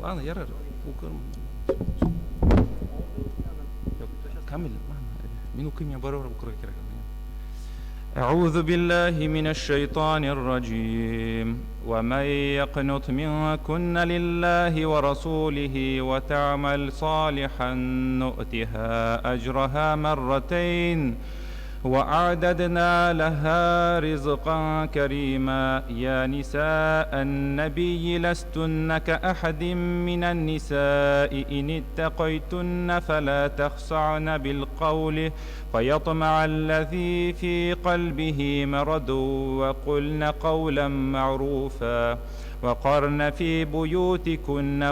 وأنا يرى كمل منو كم يبرر بكرة كده. أعوذ بالله من الشيطان الرجيم. ومن يقنط منكن لله ورسوله وتعمل صالحا نؤتها أجرها مرتين وأعددنا لها رزقا كريما. يا نساء النبي لستن كأحد من النساء إن اتقيتن فلا تخشعن بالقول فيطمع الذي في قلبه مرض وقلن قولا معروفا وقرن في بيوتكن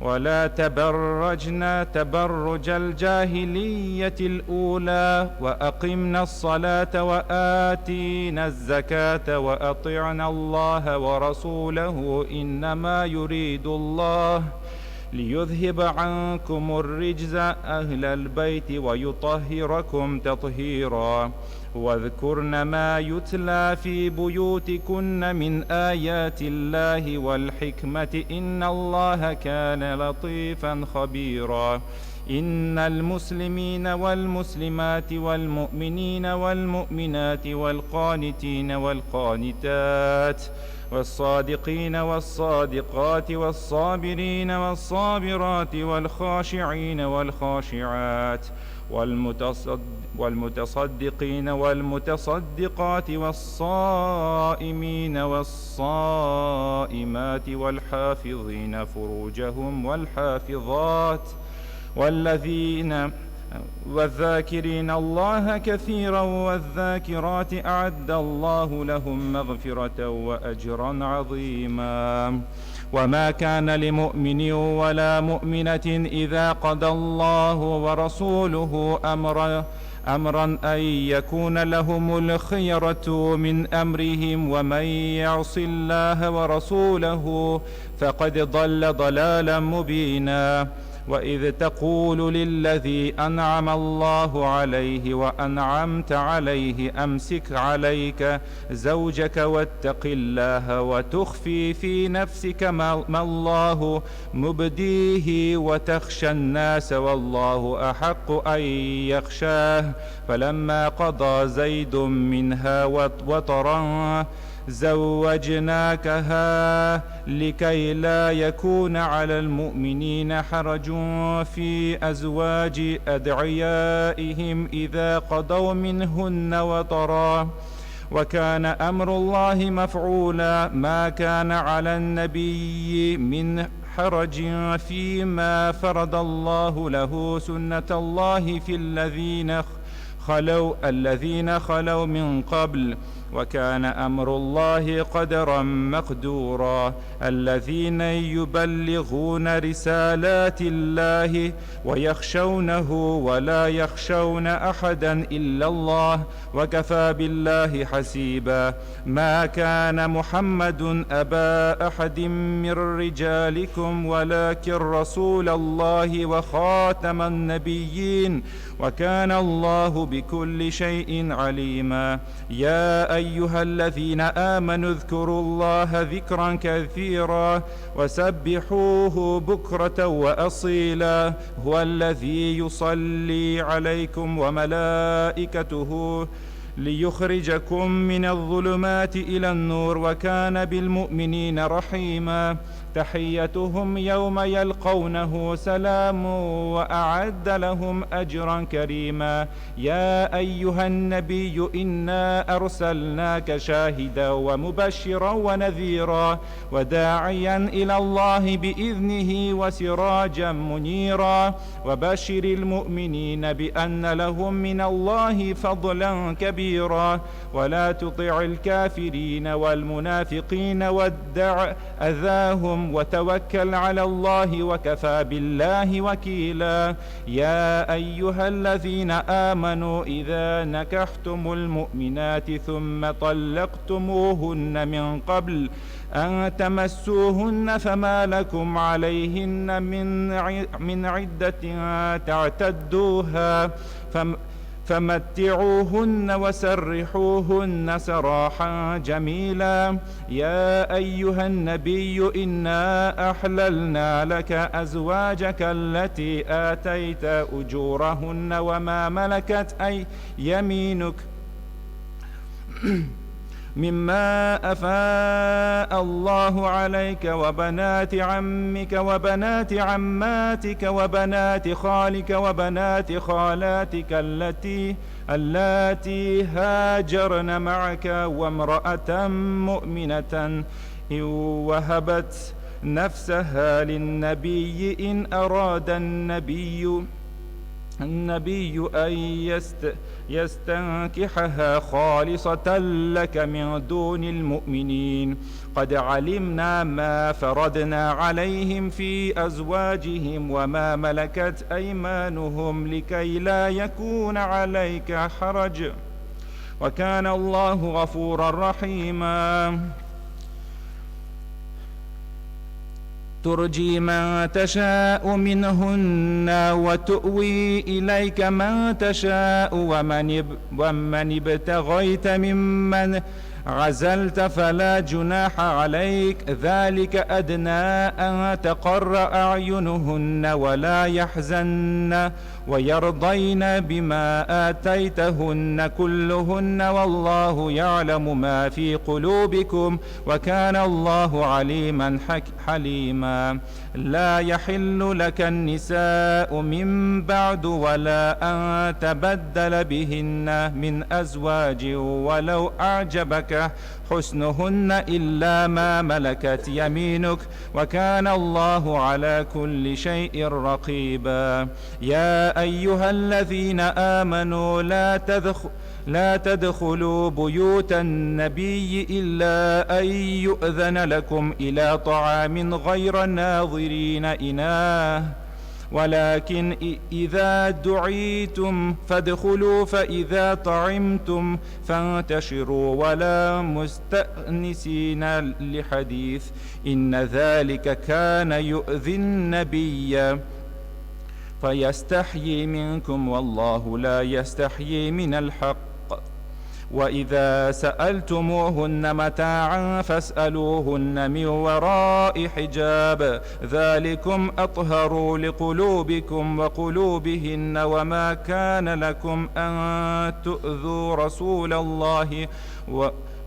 ولا تبرجن تبرج الجاهلية الأولى وأقمنا الصلاة وآتينا الزكاة وأطعنا الله ورسوله إنما يريد الله ليذهب عنكم الرجز أهل البيت ويطهركم تطهيرا. واذكرن ما يتلى في بيوتكن من آيات الله والحكمة إن الله كان لطيفا خبيرا. إن المسلمين والمسلمات والمؤمنين والمؤمنات والقانتين والقانتات والصادقين والصادقات والصابرين والصابرات والخاشعين والخاشعات والمتصدقين والمتصدقات والصائمين والصائمات والحافظين فروجهم والحافظات والذاكرين الله كثيرا والذاكرات أعد الله لهم مغفرة وأجرا عظيما. وما كان لمؤمن ولا مؤمنة إذا قضى الله ورسوله أمرا أن يكون لهم الخيرة من أمرهم ومن يعص الله ورسوله فقد ضل ضلالا مبينا. وإذ تقول للذي أنعم الله عليه وأنعمت عليه أمسك عليك زوجك واتق الله وتخفي في نفسك ما الله مبديه وتخشى الناس والله أحق أن يخشاه. فلما قضى زيد منها وطرا زوجناكها لكي لا يكون على المؤمنين حرج في أزواج أدعيائهم إذا قضوا منهن وطرا وكان أمر الله مفعولا. ما كان على النبي من حرج فيما فرض الله له سنة الله في الذين خلوا من قبل وكان أمر الله قدرا مقدورا. الذين يبلغون رسالات الله ويخشونه ولا يخشون أحدا إلا الله وكفى بالله حسيبا. ما كان محمد أبا أحد من رجالكم ولكن رسول الله وخاتم النبيين وكان الله بكل شيء عليما. يا أيها الذين آمنوا اذكروا الله ذكرا كثيرا وسبحوه بكرة وأصيلا. هو الذي يصلي عليكم وملائكته ليخرجكم من الظلمات إلى النور وكان بالمؤمنين رحيما. تحيتهم يوم يلقونه سلام وأعد لهم أجرا كريما. يا أيها النبي إنا أرسلناك شاهدا ومبشرا ونذيرا وداعيا إلى الله بإذنه وسراجا منيرا. وبشر المؤمنين بأن لهم من الله فضلا كبيرا. ولا تطع الكافرين والمنافقين ودع أذاهم وتوكل على الله وكفى بالله وكيلا. يا أيها الذين آمنوا إذا نكحتم المؤمنات ثم طلقتموهن من قبل أن تمسوهن فما لكم عليهن من عدة تعتدوها فمتعوهن وسرحوهن سراحا جميلا. يا أيها النبي إنا أحللنا لك أزواجك التي آتيت أجورهن وما ملكت يمينك مما أفاء الله عليك وبنات عمك وبنات عماتك وبنات خالك وبنات خالاتك اللاتي هاجرن معك وامرأة مؤمنة إن وهبت نفسها للنبي إن أراد النبي أن يستنكحها خالصة لك من دون المؤمنين. قد علمنا ما فرضنا عليهم في أزواجهم وما ملكت أيمانهم لكي لا يكون عليك حرج، وكان الله غفورا رحيما. ترجي من تشاء منهن وتؤوي إليك من تشاء ومن ابتغيت ممن عزلت فلا جناح عليك، ذلك أدنى أن تقر أعينهن ولا يحزن ويرضين بما آتيتهن كلهن، والله يعلم ما في قلوبكم وكان الله عليما حليما. لا يحل لك النساء من بعد ولا أن تبدل بهن من أزواج ولو أعجبك حسنهن إلا ما ملكت يمينك وكان الله على كل شيء رقيبا. يا أيها الذين آمنوا لا تدخلوا بيوت النبي إلا أن يؤذن لكم إلى طعام غير ناظرين إناه، ولكن إذا دعيتم فادخلوا فإذا طعمتم فانتشروا ولا مستأنسين لحديث، إن ذلك كان يؤذي النبي فيستحيي منكم والله لا يستحيي من الحق. وإذا سألتموهن متاعا فاسألوهن من وراء حجاب، ذلكم أطهر لقلوبكم وقلوبهن. وما كان لكم أن تؤذوا رسول الله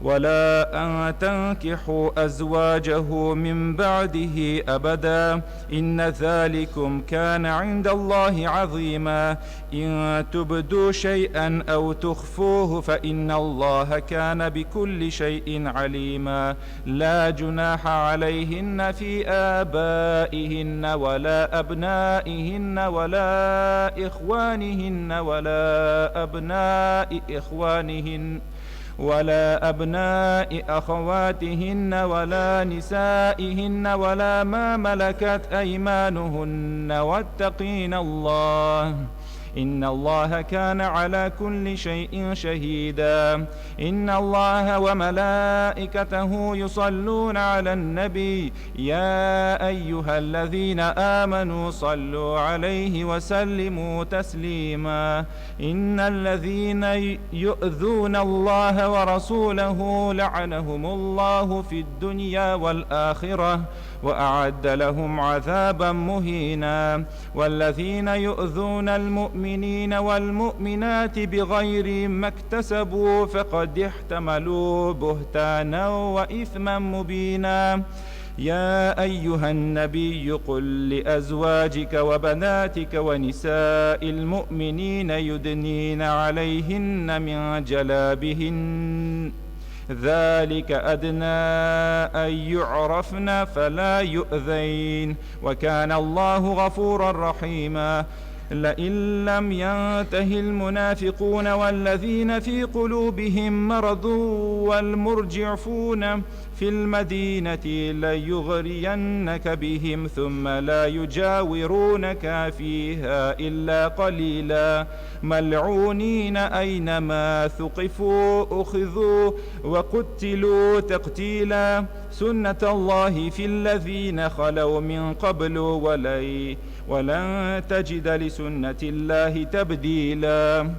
ولا أن تنكحوا أزواجه من بعده أبدا، إن ذلكم كان عند الله عظيما. إن تبدوا شيئا أو تخفوه فإن الله كان بكل شيء عليما. لا جناح عليهن في آبائهن ولا أبنائهن ولا إخوانهن ولا أبناء أخواتهن ولا نسائهن ولا ما ملكت أيمانهن، واتقين الله إن الله كان على كل شيء شهيدا. إن الله وملائكته يصلون على النبي يا أيها الذين آمنوا صلوا عليه وسلموا تسليما. إن الذين يؤذون الله ورسوله لعنهم الله في الدنيا والآخرة وأعد لهم عذابا مهينا. والذين يؤذون المؤمنين والمؤمنات بغير ما اكتسبوا فقد احتملوا بهتانا وإثما مبينا. يا أيها النبي قل لأزواجك وبناتك ونساء المؤمنين يدنين عليهن من جلابهن، ذلك أدنى أن يعرفن فلا يؤذين، وكان الله غفورا رحيما. لئن لم ينته المنافقون والذين في قلوبهم مرض والمرجفون في المدينة ليغرينك بهم ثم لا يجاورونك فيها إلا قليلا، ملعونين أينما ثقفوا أخذوا وقتلوا تقتيلا. سنة الله في الذين خلوا من قبل ولن تجد لسنة الله تبديلا.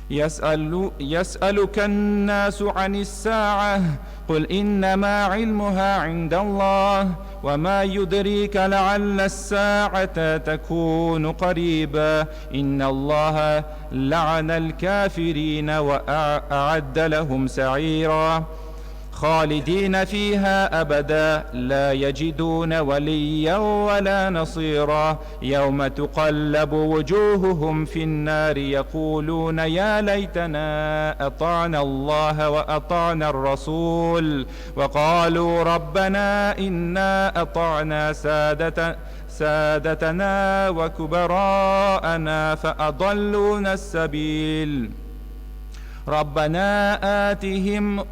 يسألك الناس عن الساعة قل إنما علمها عند الله وما يدريك لعل الساعة تكون قريبا إن الله لعن الكافرين وأعد لهم سعيرا خالدين فيها أبدا لا يجدون وليا ولا نصيرا يوم تقلب وجوههم في النار يقولون يا ليتنا أطعنا الله وأطعنا الرسول وقالوا ربنا إنا أطعنا سادتنا وكبراءنا فأضلونا السبيل ربنا آتهم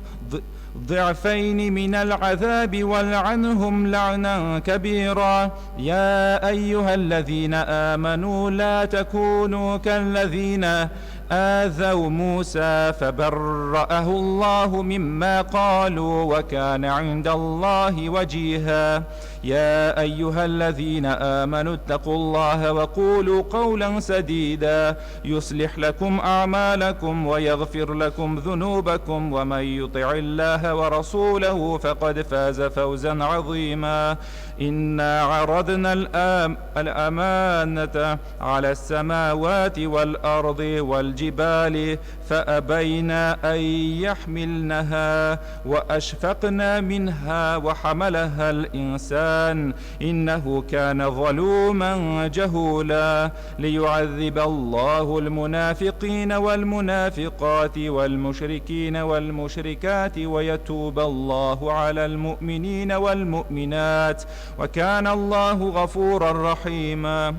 ضعفين من العذاب والعنهم لعنا كبيرا يا أيها الذين آمنوا لا تكونوا كالذين آذوا موسى فبرأه الله مما قالوا وكان عند الله وجيها يا أيها الذين آمنوا اتقوا الله وقولوا قولا سديدا يصلح لكم أعمالكم ويغفر لكم ذنوبكم ومن يطع الله ورسوله فقد فاز فوزا عظيما إنا عرضنا الأمانة على السماوات والأرض والجبال فأبينا أن يحملنها وأشفقنا منها وحملها الإنسان إنه كان ظلوما جهولا ليعذب الله المنافقين والمنافقات والمشركين والمشركات ويتوب الله على المؤمنين والمؤمنات وكان الله غفورا رحيما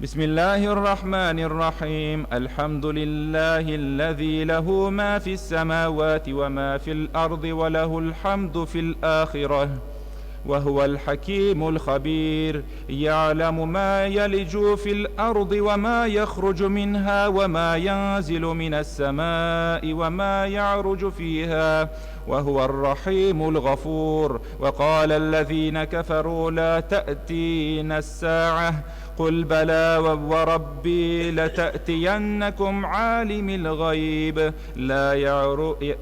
بسم الله الرحمن الرحيم الحمد لله الذي له ما في السماوات وما في الأرض وله الحمد في الآخرة وهو الحكيم الخبير يعلم ما يلج في الأرض وما يخرج منها وما ينزل من السماء وما يعرج فيها وهو الرحيم الغفور وقال الذين كفروا لا تأتينا الساعة قل بلى وربي لتأتينكم عالم الغيب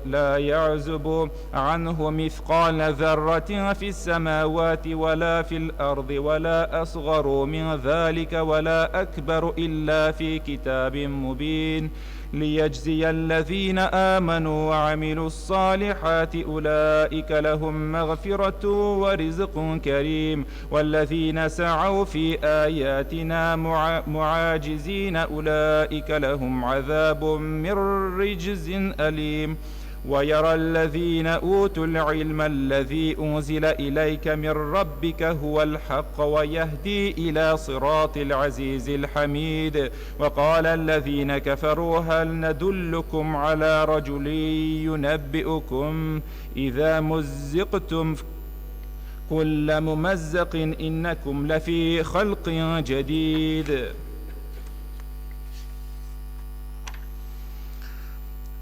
لا يعزب عنه مثقال ذرة في السماوات ولا في الأرض ولا أصغر من ذلك ولا أكبر إلا في كتاب مبين ليجزي الذين آمنوا وعملوا الصالحات أولئك لهم مغفرة ورزق كريم والذين سعوا في آياتنا معاجزين أولئك لهم عذاب من رجز أليم ويرى الذين أوتوا العلم الذي أنزل إليك من ربك هو الحق ويهدي إلى صراط العزيز الحميد وقال الذين كفروا هل ندلكم على رجل ينبئكم إذا مزقتم كل ممزق إنكم لفي خلق جديد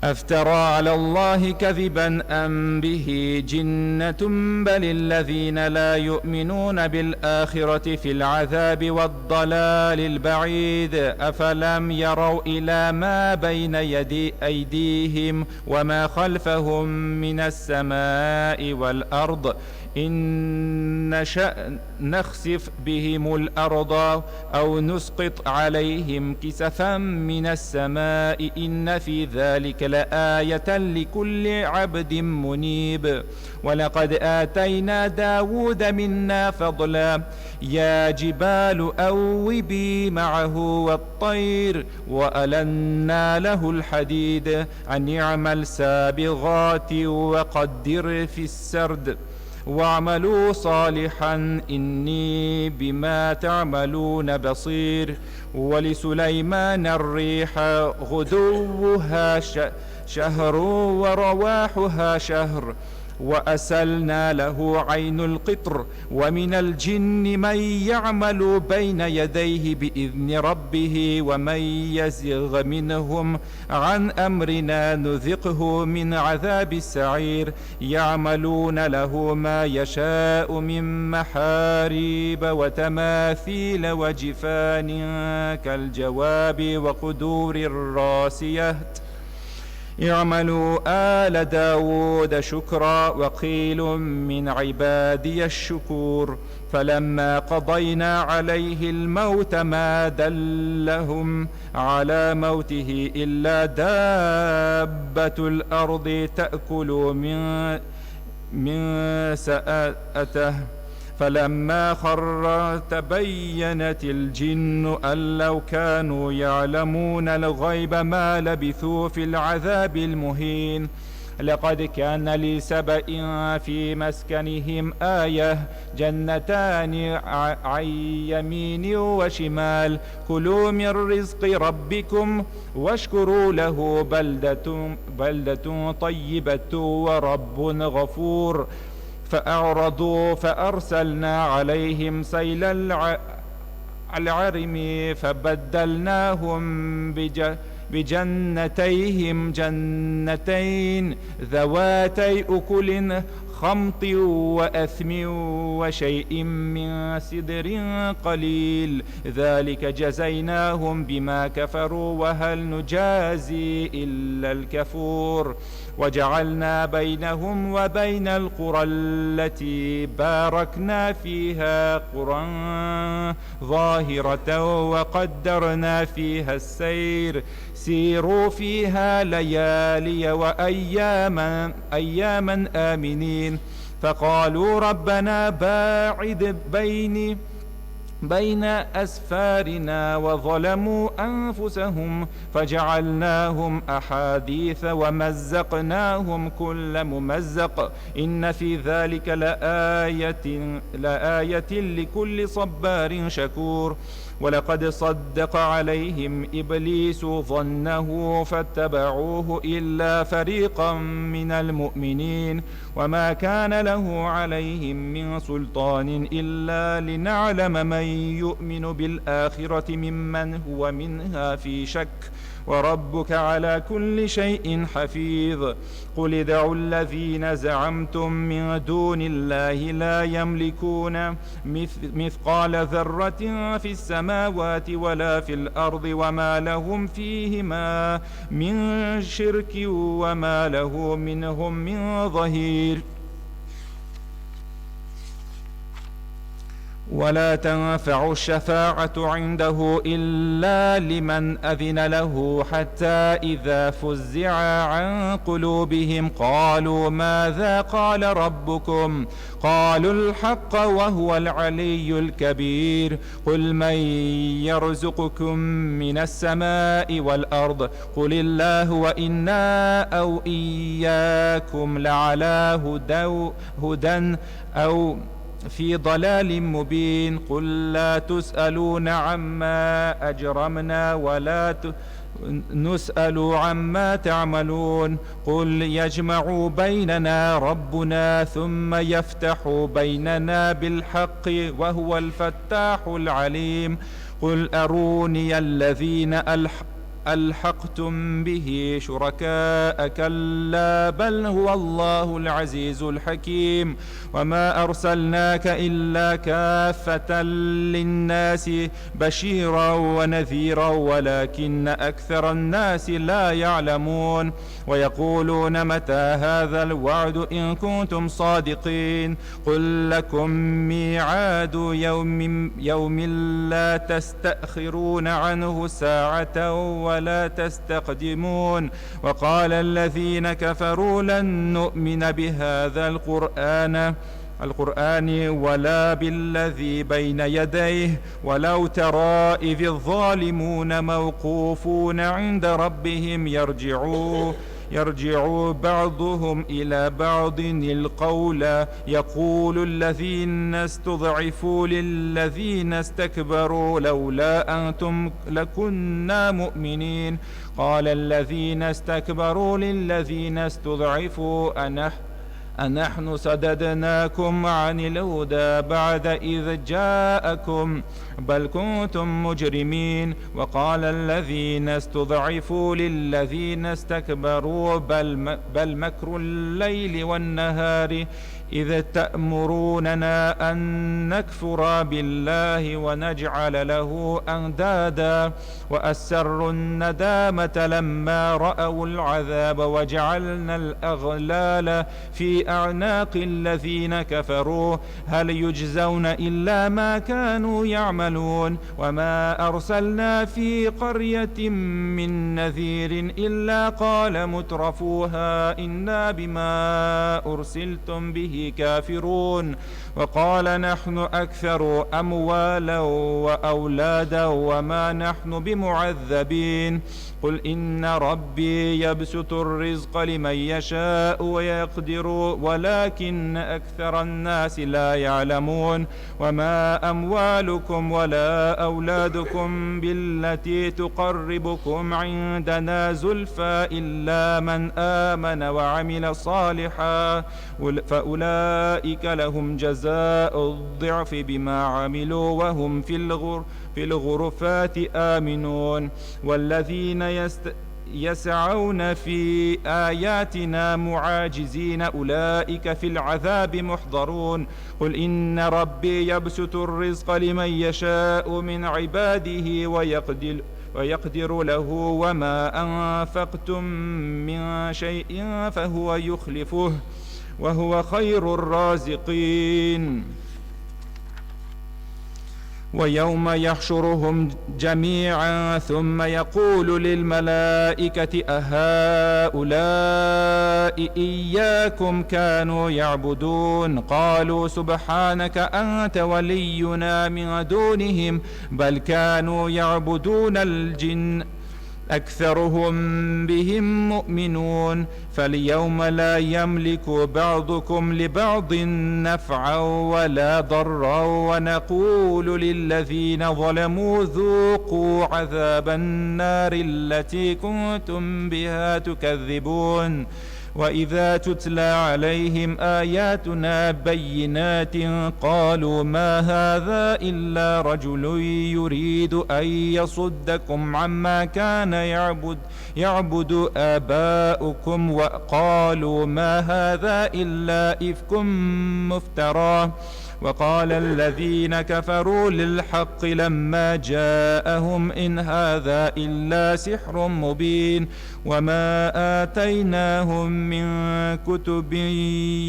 أفترى على الله كذبا أم به جنة بل الذين لا يؤمنون بالآخرة في العذاب والضلال البعيد أفلم يروا إلى ما بين أيديهم وما خلفهم من السماء والأرض إن نشأ نخسف بهم الأرض أو نسقط عليهم كسفا من السماء إن في ذلك لآية لكل عبد منيب ولقد آتينا داود منا فضلا يا جبال أوبي معه والطير وألنا له الحديد أن يعمل سابغات وقدر في السرد واعملوا صالحا إني بما تعملون بصير ولسليمان الريح غدوها شهر ورواحها شهر وأسلنا له عين القطر. ومن الجن من يعمل بين يديه بإذن ربه ومن يزغ منهم عن أمرنا نذقه من عذاب السعير. يعملون له ما يشاء من محاريب وتماثيل وجفان كالجواب وقدور الراسيات. اعملوا آل داود شكرا وقيل من عبادي الشكور. فلما قضينا عليه الموت ما دلهم على موته إلا دابة الأرض تأكل من سآته. فلما خر تبينت الجن أن لو كانوا يعلمون الغيب ما لبثوا في العذاب المهين. لقد كان لسبإ في مسكنهم آية جنتان عن يمين وشمال كلوا من رزق ربكم واشكروا له بلدة طيبة ورب غفور. فأعرضوا فأرسلنا عليهم سيل العرم فبدلناهم بجنتيهم جنتين ذواتي أكل خمط وأثم وشيء من سدر قليل ذلك جزيناهم بما كفروا وهل نجازي إلا الكفور. وجعلنا بينهم وبين القرى التي باركنا فيها قرى ظاهرة وقدرنا فيها السير سيروا فيها ليالي وأياما آمنين. فقالوا ربنا باعد بين أسفارنا وظلموا أنفسهم فجعلناهم أحاديث ومزقناهم كل ممزق إن في ذلك لآية لكل صبار شكور. ولقد صدق عليهم إبليس ظنه فاتبعوه إلا فريقا من المؤمنين وما كان له عليهم من سلطان إلا لنعلم من يؤمن بالآخرة ممن هو منها في شك وربك على كل شيء حفيظ. قل ادعوا الذين زعمتم من دون الله لا يملكون مثقال ذرة في السماوات ولا في الأرض وما لهم فيهما من شرك وما له منهم من ظهير. ولا تنفع الشفاعة عنده إلا لمن أذن له حتى إذا فزع عن قلوبهم قالوا ماذا قال ربكم قالوا الحق وهو العلي الكبير. قل من يرزقكم من السماء والأرض قل الله وإنا أو إياكم لعلى هدى أو في ضلال مبين. قل لا تسألون عما أجرمنا ولا نسأل عما تعملون. قل يجمع بيننا ربنا ثم يفتح بيننا بالحق وهو الفتاح العليم. قل أروني الذين ألحقتم به شركاء كلا بل هو الله العزيز الحكيم. وما أرسلناك إلا كافة للناس بشيرا ونذيرا ولكن أكثر الناس لا يعلمون. ويقولون متى هذا الوعد إن كنتم صادقين. قل لكم ميعاد يوم لا تستأخرون عنه ساعة ولا تستقدمون. وقال الذين كفروا لن نؤمن بهذا القرآن ولا بالذي بين يديه ولو ترى إذ الظالمون موقوفون عند ربهم يرجع بعضهم إلى بعض القول يقول الذين استضعفوا للذين استكبروا لولا أنتم لكنا مؤمنين. قال الذين استكبروا للذين استضعفوا أنحن صددناكم عن الهدى بعد إذ جاءكم بل كنتم مجرمين. وقال الذين استضعفوا للذين استكبروا بل مكر الليل والنهار إذ تأمروننا أن نكفر بالله ونجعل له أندادا وأسروا الندامة لما رأوا العذاب وجعلنا الأغلال في أعناق الذين كفروا هل يجزون إلا ما كانوا يعملون. وما أرسلنا في قرية من نذير إلا قال مترفوها إنا بما أرسلتم به كافرون. وقال نحن أكثر أموالا وأولادا وما نحن بمعذبين. قل إن ربي يبسط الرزق لمن يشاء ويقدر ولكن أكثر الناس لا يعلمون. وما أموالكم ولا أولادكم بالتي تقربكم عندنا زلفى إلا من آمن وعمل صالحا فأولئك لهم جزاء الضعف بما عملوا وهم في الغرفات آمنون. والذين يسعون في آياتنا معاجزين أولئك في العذاب محضرون. قل إن ربي يبسط الرزق لمن يشاء من عباده ويقدر له وما أنفقتم من شيء فهو يخلفه وهو خير الرازقين. ويوم يحشرهم جميعا ثم يقول للملائكة أهؤلاء إياكم كانوا يعبدون قالوا سبحانك أنت ولينا من دونهم بل كانوا يعبدون الجن أكثرهم بهم مؤمنون. فاليوم لا يملك بعضكم لبعض نفعا ولا ضرا ونقول للذين ظلموا ذوقوا عذاب النار التي كنتم بها تكذبون. وإذا تتلى عليهم آياتنا بينات قالوا ما هذا إلا رجل يريد أن يصدكم عما كان يعبد آباؤكم وقالوا ما هذا إلا إفك مفترى. وقال الذين كفروا للحق لما جاءهم إن هذا إلا سحر مبين. وما آتيناهم من كتب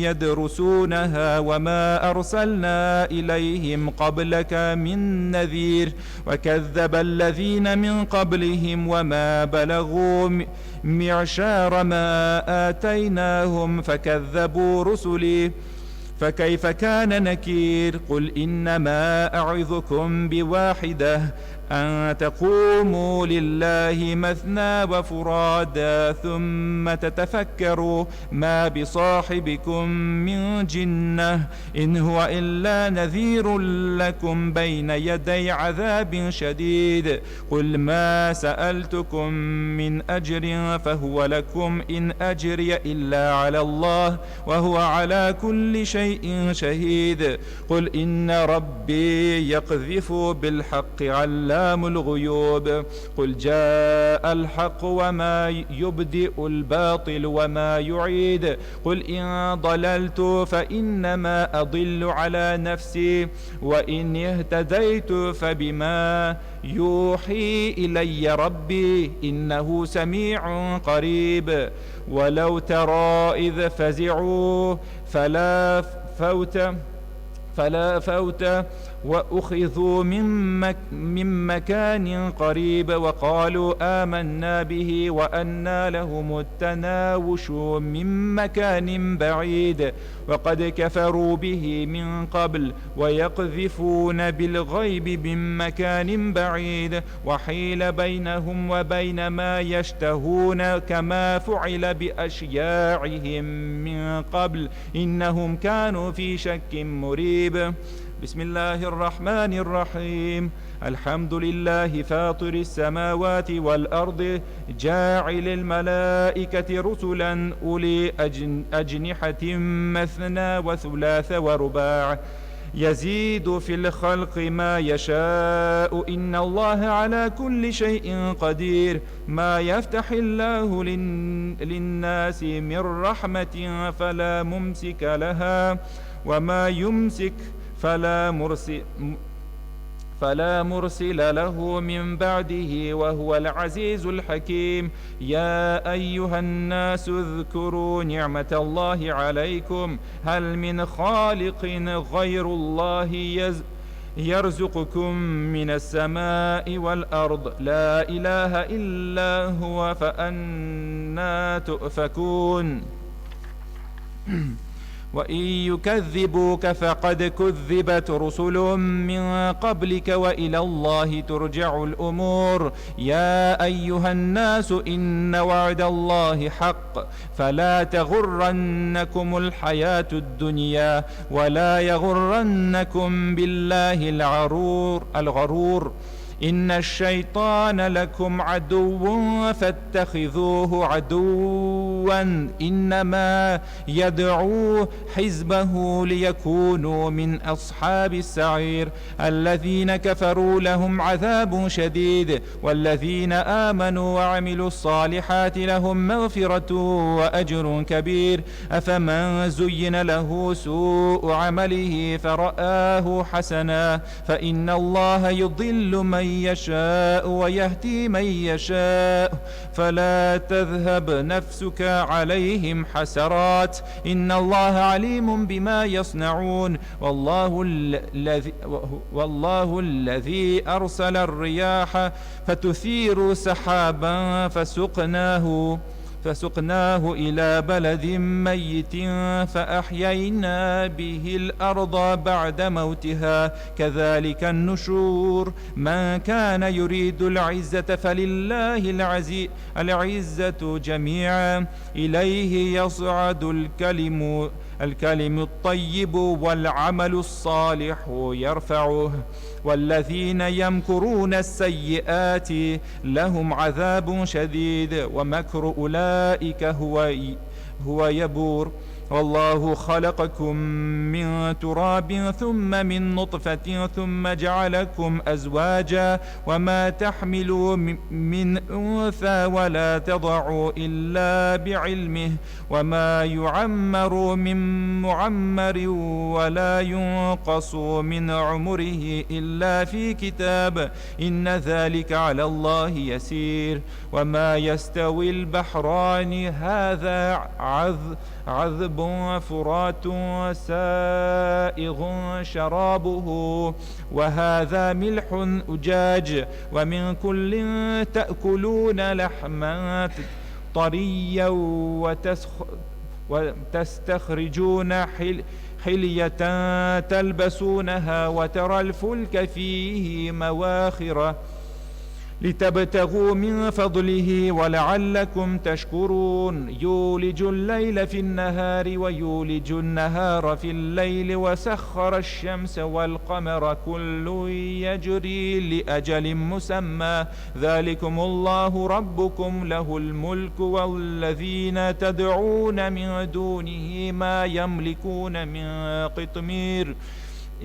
يدرسونها وما أرسلنا إليهم قبلك من نذير. وكذب الذين من قبلهم وما بلغوا معشار ما آتيناهم فكذبوا رسلي فكيف كان نكير. قل إنما أعظكم بواحدة أن تقوموا لله مثنى وفرادا ثم تتفكروا ما بصاحبكم من جنة إن هو إلا نذير لكم بين يدي عذاب شديد. قل ما سألتكم من أجر فهو لكم إن أجري إلا على الله وهو على كل شيء شهيد. قل إن ربي يقذف بالحق علام الغيوب. قل جاء الحق وما يبدئ الباطل وما يعيد. قل إن ضللت فإنما أضل على نفسي وإن اهتديت فبما يوحي إلي ربي إنه سميع قريب. ولو ترى إذ فزعوا فلا فوت وأخذوا من مكان قريب وقالوا آمنا به وأنى لهم التناوش من مكان بعيد وقد كفروا به من قبل ويقذفون بالغيب من مكان بعيد وحيل بينهم وبين ما يشتهون كما فعل بأشياعهم من قبل إنهم كانوا في شك مريب. بسم الله الرحمن الرحيم. الحمد لله فاطر السماوات والأرض جاعل الملائكة رسلا أولي أجنحة مثنى وثلاث ورباع يزيد في الخلق ما يشاء إن الله على كل شيء قدير. ما يفتح الله للناس من رحمة فلا ممسك لها وما يمسك فلا مرسل له من بعده وهو العزيز الحكيم. يا أيها الناس اذكروا نعمة الله عليكم هل من خالق غير الله يرزقكم من السماء والأرض لا إله إلا هو فأنى تؤفكون. وإن يكذبوك فقد كذبت رسل من قبلك وإلى الله ترجع الأمور. يا أيها الناس إن وعد الله حق فلا تغرنكم الحياة الدنيا ولا يغرنكم بالله الغرور. إن الشيطان لكم عدو فاتخذوه عدوا إنما يدعو حزبه ليكونوا من أصحاب السعير. الذين كفروا لهم عذاب شديد والذين آمنوا وعملوا الصالحات لهم مغفرة وأجر كبير. أفمن زين له سوء عمله فرآه حسنا فإن الله يضل من يشاء ويهدي من يشاء فلا تذهب نفسك عليهم حسرات إن الله عليم بما يصنعون. والله الذي أرسل الرياح فتثير سحابا فسقناه إلى بلد ميت فأحيينا به الأرض بعد موتها كذلك النشور. من كان يريد العزة فلله العزة جميعا إليه يصعد الكلم الطيب والعمل الصالح يرفعه. والذين يمكرون السيئات لهم عذاب شديد ومكر أولئك هو يبور. والله خلقكم من تراب ثم من نطفة ثم جعلكم أزواجا وما تحمل من أنثى ولا تضع إلا بعلمه وما يعمر من معمر ولا ينقص من عمره إلا في كتاب إن ذلك على الله يسير. وما يستوي البحران هذا عذب فرات سائغ شرابه وهذا ملح أجاج ومن كل تأكلون لحما طريا وتستخرجون حلية تلبسونها وترى الفلك فيه مواخر لتبتغوا من فضله ولعلكم تشكرون. يولج الليل في النهار ويولج النهار في الليل وسخر الشمس والقمر كل يجري لأجل مسمى ذلكم الله ربكم له الملك والذين تدعون من دونه ما يملكون من قطمير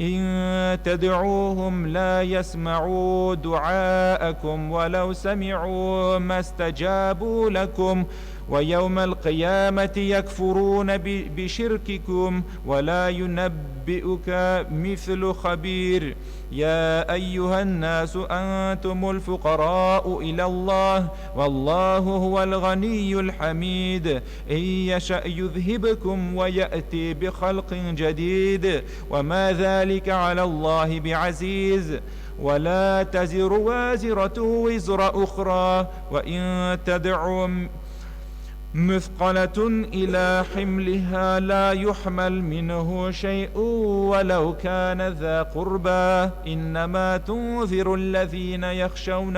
إن تدعوهم لا يسمعوا دعاءكم ولو سمعوا ما استجابوا لكم ويوم القيامة يكفرون بشرككم ولا ينبئك مثل خبير. يا أيها الناس أنتم الفقراء إلى الله والله هو الغني الحميد. إن يشأ يذهبكم ويأتي بخلق جديد وما ذلك على الله بعزيز. ولا تزر وازرة وزر أخرى وإن تدع مثقلة إلى حملها لا يحمل منه شيء ولو كان ذا قربى إنما تنذر الذين يخشون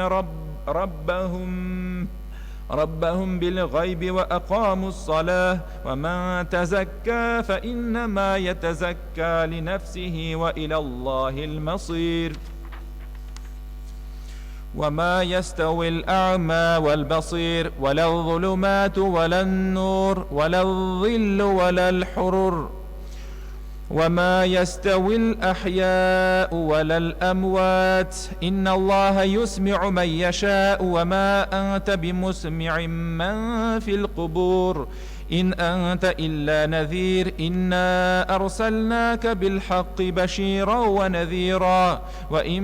ربهم بالغيب وأقاموا الصلاة ومن تزكى فإنما يتزكى لنفسه وإلى الله المصير. وما يستوي الأعمى والبصير ولا الظلمات ولا النور ولا الظل ولا الحرر وما يستوي الأحياء ولا الأموات إن الله يسمع من يشاء وما أنت بمسمع من في القبور إن أنت إلا نذير إنا أرسلناك بالحق بشيرا ونذيرا وإن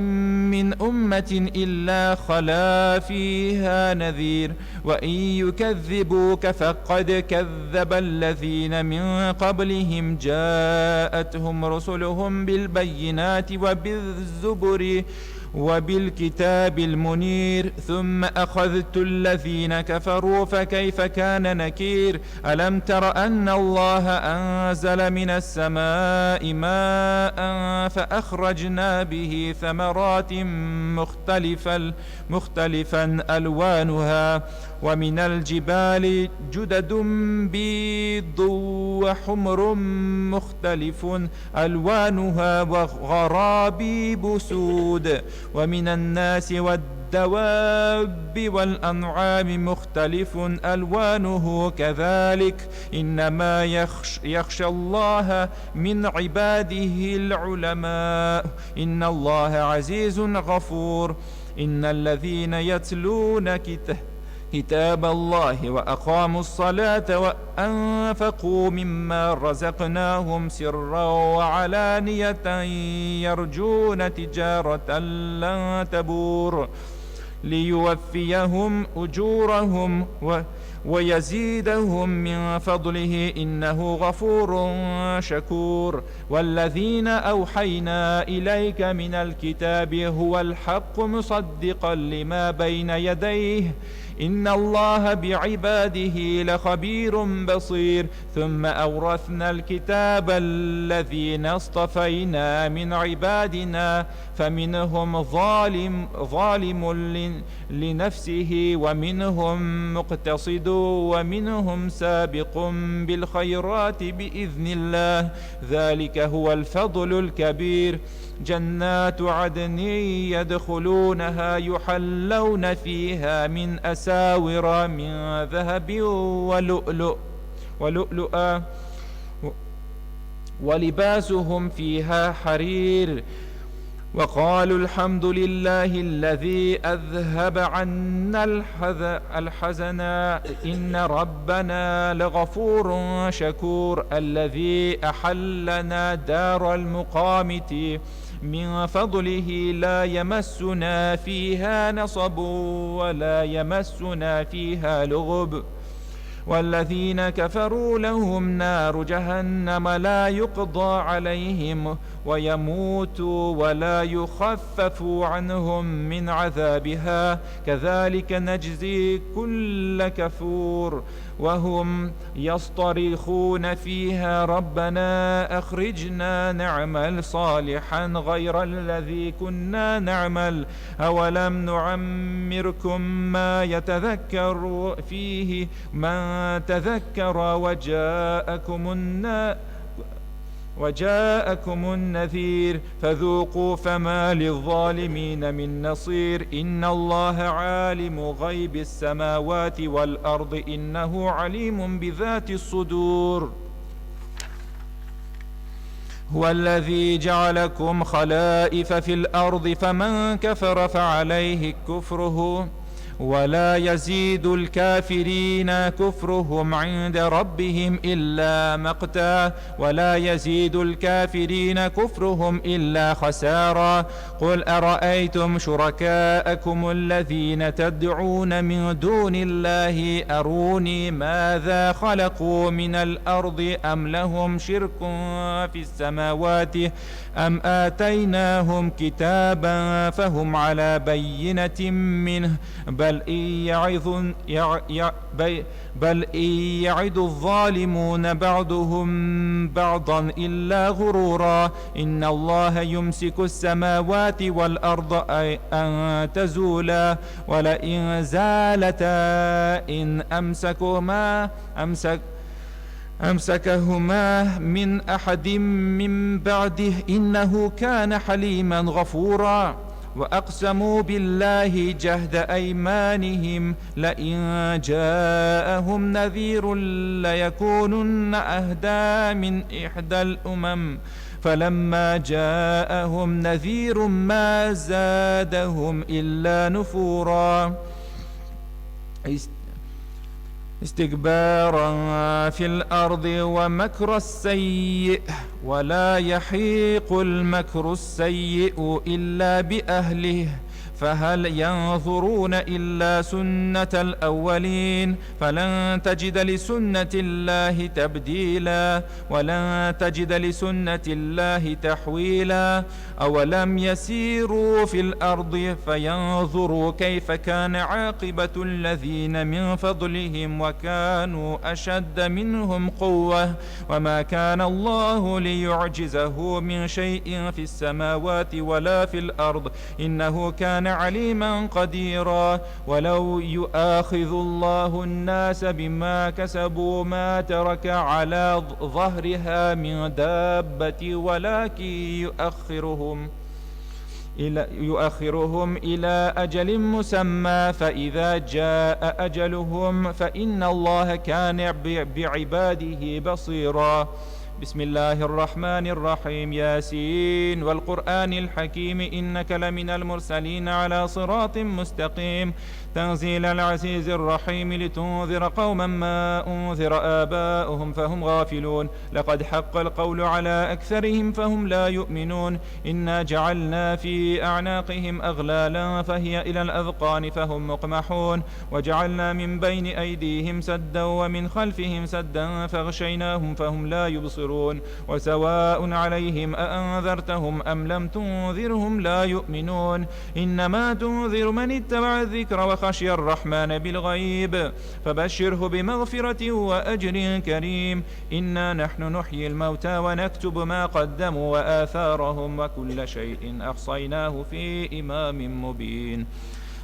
من أمة إلا خلا فيها نذير وإن يكذبوك فقد كذب الذين من قبلهم جاءتهم رسلهم بالبينات وبالزبر وبالكتاب المنير ثم أخذت الذين كفروا فكيف كان نكير ألم تر أن الله أنزل من السماء ماء فأخرجنا به ثمرات مختلفا ألوانها ومن الجبال جدد بيض وحمر مختلف ألوانها وغرابيب سود ومن الناس والدواب والأنعام مختلف ألوانه كذلك إنما يخشى الله من عباده العلماء إن الله عزيز غفور إن الذين يتلون كتاب الله وأقاموا الصلاة وأنفقوا مما رزقناهم سرا وعلانية يرجون تجارة لن تبور ليوفيهم أجورهم ويزيدهم من فضله إنه غفور شكور والذين أوحينا إليك من الكتاب هو الحق مصدقا لما بين يديه إن الله بعباده لخبير بصير ثم أورثنا الكتاب الذين اصطفينا من عبادنا فمنهم ظالم لنفسه ومنهم مقتصد ومنهم سابق بالخيرات بإذن الله ذلك هو الفضل الكبير جنات عدن يدخلونها يحلون فيها من أساور من ذهب ولؤلؤا ولباسهم فيها حرير وقالوا الحمد لله الذي أذهب عنا الحزن إن ربنا لغفور شكور الذي أحلنا دار المقامة من فضله لا يمسنا فيها نصب ولا يمسنا فيها لغب والذين كفروا لهم نار جهنم لا يقضى عليهم ويموتوا ولا يخفف عنهم من عذابها كذلك نجزي كل كفور وهم يصطرخون فيها ربنا أخرجنا نعمل صالحا غير الذي كنا نعمل أولم نعمركم ما يتذكر فيه من تذكر وجاءكم النذير فذوقوا فما للظالمين من نصير إن الله عالم غيب السماوات والأرض إنه عليم بذات الصدور هو الذي جعلكم خلائف في الأرض فمن كفر فعليه كفره ولا يزيد الكافرين كفرهم عند ربهم إلا مقتا ولا يزيد الكافرين كفرهم إلا خسارا قل أرأيتم شركاءكم الذين تدعون من دون الله أروني ماذا خلقوا من الأرض أم لهم شرك في السماوات أم آتيناهم كتابا فهم على بينة منه بل بل إن يعد الظالمون بعضهم بعضا إلا غرورا. إن الله يمسك السماوات والأرض أن تزولا ولئن زالتا إن أمسكهما من أحد من بعده إنه كان حليما غفورا. وأقسموا بالله جهد أيمانهم لئن جاءهم نذير ليكونن أهدى من إحدى الأمم فلما جاءهم نذير ما زادهم إلا نفورا استكبارا في الأرض ومكر السيء ولا يحيق المكر السيء إلا بأهله فهل ينظرون إلا سنة الأولين فلن تجد لسنة الله تبديلا ولن تجد لسنة الله تحويلا. أولم يسيروا في الأرض فينظروا كيف كان عاقبة الذين من فضلهم وكانوا أشد منهم قوة وما كان الله ليعجزه من شيء في السماوات ولا في الأرض إنه كان عليما قديرا. ولو يؤاخذ الله الناس بما كسبوا ما ترك على ظهرها من دابة ولكن يؤخرهم إلى أجل مسمى فإذا جاء أجلهم فإن الله كان بعباده بصيرا. بسم الله الرحمن الرحيم. ياسين والقرآن الحكيم إنك لمن المرسلين على صراط مستقيم تنزيل العزيز الرحيم لتنذر قوما ما أنذر آباؤهم فهم غافلون لقد حق القول على أكثرهم فهم لا يؤمنون إنا جعلنا في أعناقهم أغلالا فهي إلى الأذقان فهم مقمحون وجعلنا من بين أيديهم سدا ومن خلفهم سدا فاغشيناهم فهم لا يبصرون وسواء عليهم أأنذرتهم أم لم تنذرهم لا يؤمنون إنما تنذر من اتبع الذكر وخشي الرحمن بالغيب فبشره بمغفرة وأجر كريم. إنا نحن نحيي الموتى ونكتب ما قدموا وآثارهم وكل شيء أحصيناه في إمام مبين.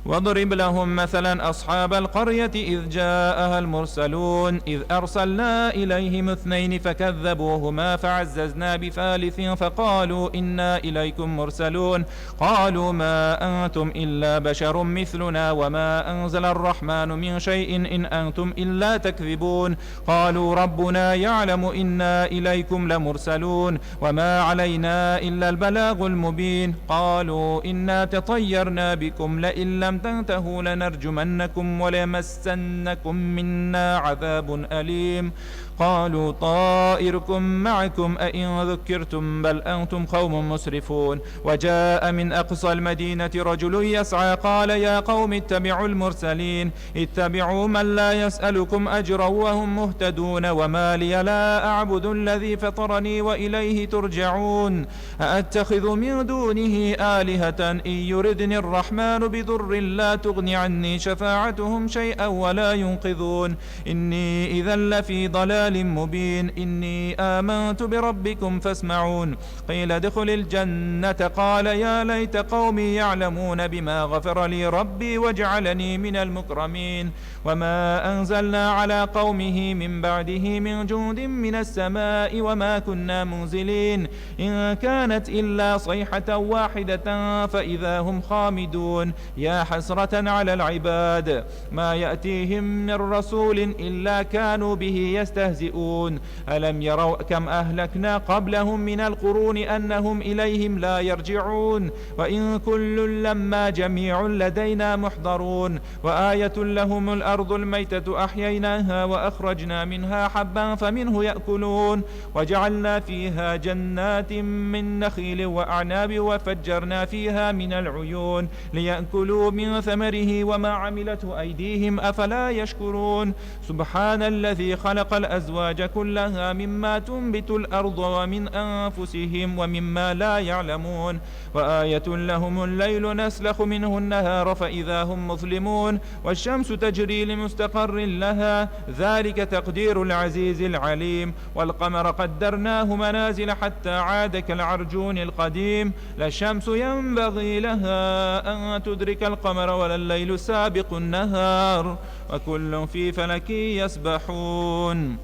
واضرب لهم مثلا أصحاب القرية إذ جاءها المرسلون إذ أرسلنا إليهم 2 فكذبوهما فعززنا بثالث فقالوا إنا إليكم مرسلون قالوا ما أنتم إلا بشر مثلنا وما أنزل الرحمن من شيء إن أنتم إلا تكذبون قالوا ربنا يعلم إنا إليكم لمرسلون وما علينا إلا البلاغ المبين قالوا إنا تطيرنا بكم لئن لم تنتهوا لنرجمنكم وليمسنكم منا عذاب أليم قالوا طائركم معكم أئن ذكرتم بل أنتم قوم مسرفون. وجاء من أقصى المدينة رجل يسعى قال يا قوم اتبعوا المرسلين اتبعوا من لا يسألكم أجرا وهم مهتدون وما لي لا أعبد الذي فطرني وإليه ترجعون أأتخذ من دونه آلهة إن يردني الرحمن بضر لا تغني عني شفاعتهم شيئا ولا ينقذون إني إذا لفي ضلال مبين. إني آمنت بربكم فاسمعون قيل ادخل الجنة قال يا ليت قومي يعلمون بما غفر لي ربي وجعلني من المكرمين. وما أنزلنا على قومه من بعده من جند من السماء وما كنا منزلين إن كانت إلا صيحة واحدة فإذا هم خامدون. يا حسرة على العباد ما يأتيهم من رسول إلا كانوا به يستهزئون. ألم يروا كم أهلكنا قبلهم من القرون أنهم إليهم لا يرجعون وإن كل لما جميع لدينا محضرون. وآية لهم الأرض الميتة أحييناها وأخرجنا منها حبا فمنه يأكلون وجعلنا فيها جنات من نخيل وأعناب وفجرنا فيها من العيون ليأكلوا من ثمره وما عملته أيديهم أفلا يشكرون سبحان الذي خلق الأزواج كلها مما تنبت الأرض ومن أنفسهم ومما لا يعلمون وآية لهم الليل نسلخ منه النهار فإذا هم مظلمون والشمس تجري لمستقر لها ذلك تقدير العزيز العليم والقمر قدرناه منازل حتى عاد كالعرجون القديم لا الشمس ينبغي لها أن تدرك القمر ولا الليل سابق النهار وكل في فلك يسبحون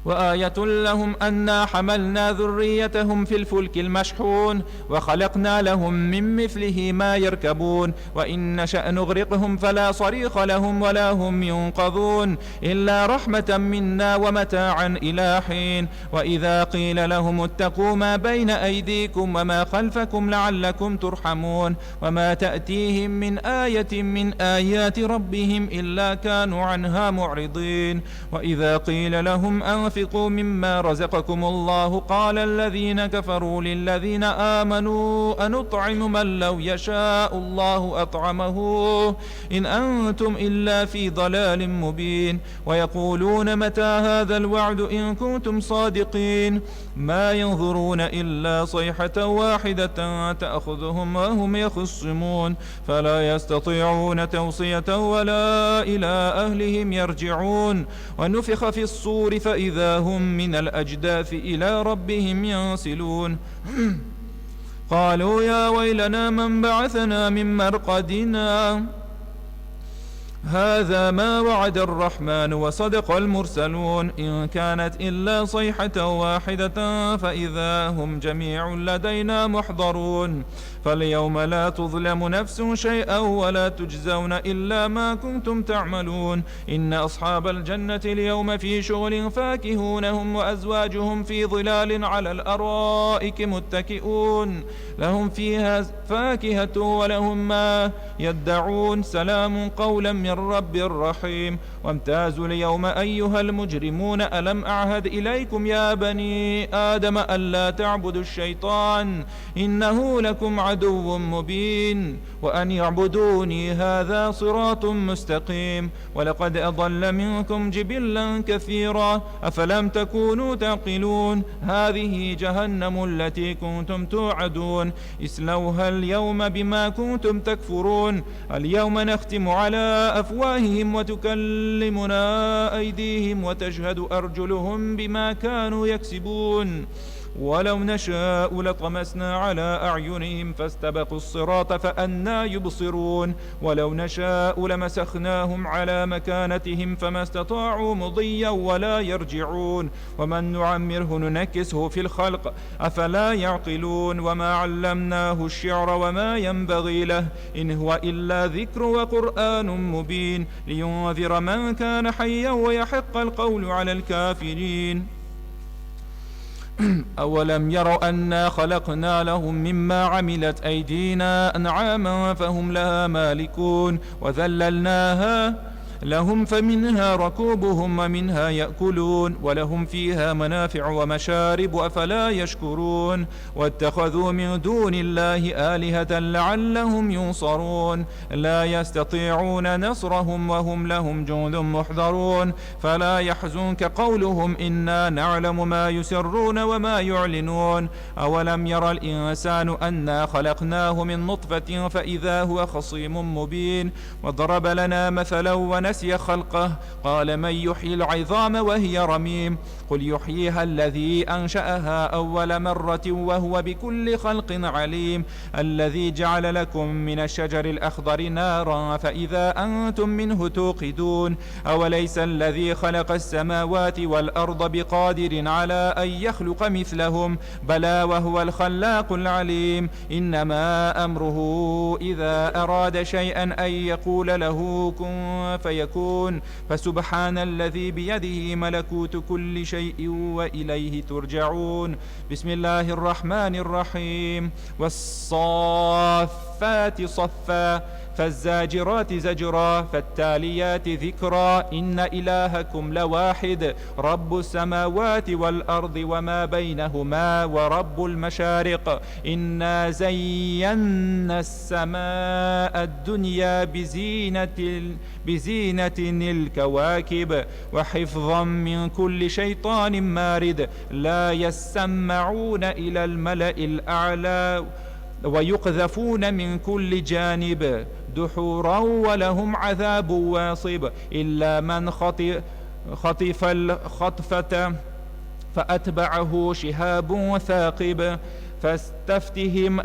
وآية لهم أنا حملنا ذريتهم في الفلك المشحون وخلقنا لهم من مثله ما يركبون وإن نشأ نغرقهم فلا صريخ لهم ولا هم ينقذون إلا رحمة منا ومتاعا إلى حين وإذا قيل لهم اتقوا ما بين أيديكم وما خلفكم لعلكم ترحمون وما تأتيهم من آية من آيات ربهم إلا كانوا عنها معرضين وإذا قيل لهم أنفقوا مما رزقكم الله قال الذين كفروا للذين آمنوا أنطعم من لو يشاء الله أطعمه إن أنتم إلا في ضلال مبين ويقولون متى هذا الوعد إن كنتم صادقين ما ينظرون إلا صيحة واحدة تأخذهم وهم يخصمون فلا يستطيعون توصية ولا إلى أهلهم يرجعون ونفخ في الصور فإذا هم من الأجداث إلى ربهم ينسلون قالوا يا ويلنا من بعثنا من مرقدنا هذا ما وعد الرحمن وصدق المرسلون إن كانت إلا صيحة واحدة فإذا هم جميع لدينا محضرون فاليوم لا تظلم نفس شيئا ولا تجزون إلا ما كنتم تعملون إن أصحاب الجنة اليوم في شغل فاكهون هم وأزواجهم في ظلال على الأرائك متكئون لهم فيها فاكهة ولهم ما يدعون سلام قولا من رب رحيم وامتازوا اليوم أيها المجرمون ألم أعهد إليكم يا بني آدم ألا تعبدوا الشيطان إنه لكم عدو مبين وأن يعبدوني هذا صراط مستقيم ولقد أضل منكم جبلا كثيرا أفلم تكونوا تعقلون هذه جهنم التي كنتم توعدون اسلوها اليوم بما كنتم تكفرون اليوم نختم على أفواههم وتكلمنا أيديهم وتشهد أرجلهم بما كانوا يكسبون ولو نشاء لطمسنا على أعينهم فاستبقوا الصراط فأنى يبصرون ولو نشاء لمسخناهم على مكانتهم فما استطاعوا مضيا ولا يرجعون ومن نعمره ننكسه في الخلق أفلا يعقلون وما علمناه الشعر وما ينبغي له إن هو إلا ذكر وقرآن مبين لينذر من كان حيا ويحق القول على الكافرين أولم يروا أنا خلقنا لهم مما عملت أيدينا أنعاما فهم لها مالكون وذللناها لهم فمنها ركوبهم ومنها يأكلون ولهم فيها منافع ومشارب أفلا يشكرون واتخذوا من دون الله آلهة لعلهم ينصرون لا يستطيعون نصرهم وهم لهم جند محضرون فلا يحزنك قولهم إنا نعلم ما يسرون وما يعلنون أولم يرى الإنسان أنا خلقناه من نطفة فإذا هو خصيم مبين وضرب لنا مثلا ونسي خلقه قال من يحيي العظام وهي رميم قل يحييها الذي أنشأها أول مرة وهو بكل خلق عليم الذي جعل لكم من الشجر الأخضر نارا فإذا أنتم منه توقدون أوليس الذي خلق السماوات والأرض بقادر على أن يخلق مثلهم بلى وهو الخلاق العليم إنما أمره إذا أراد شيئا أن يقول له كن فيكون فسبحان الذي بيده ملكوت كل شيء وإليه ترجعون بسم الله الرحمن الرحيم والصافات صفا فالزاجرات زجرا فالتاليات ذكرا إن إلهكم لواحد رب السماوات والأرض وما بينهما ورب المشارق إنا زينا السماء الدنيا بزينة الكواكب وحفظا من كل شيطان مارد لا يسمعون إلى الملأ الأعلى ويقذفون من كل جانب دحورا ولهم عذاب واصب إلا من خطف الخطفة فأتبعه شهاب ثاقب فاستفتهم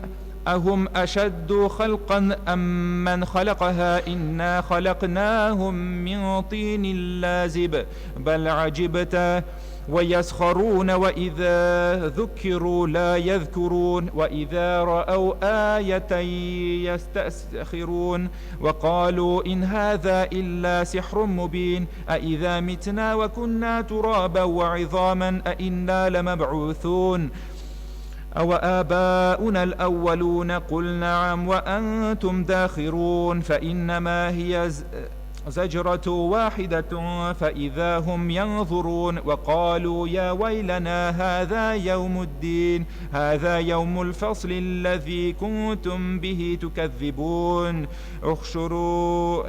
أهم أشد خلقا أم من خلقها إنا خلقناهم من طين لازب بل عجبت ويسخرون وإذا ذكروا لا يذكرون وإذا رأوا آية يستسخرون وقالوا إن هذا إلا سحر مبين أإذا متنا وكنا ترابا وعظاما أإنا لمبعوثون أو آباؤنا الأولون قل نعم وأنتم داخرون فإنما هي زجرة واحدة فإذا هم ينظرون وقالوا يا ويلنا هذا يوم الدين هذا يوم الفصل الذي كنتم به تكذبون احشروا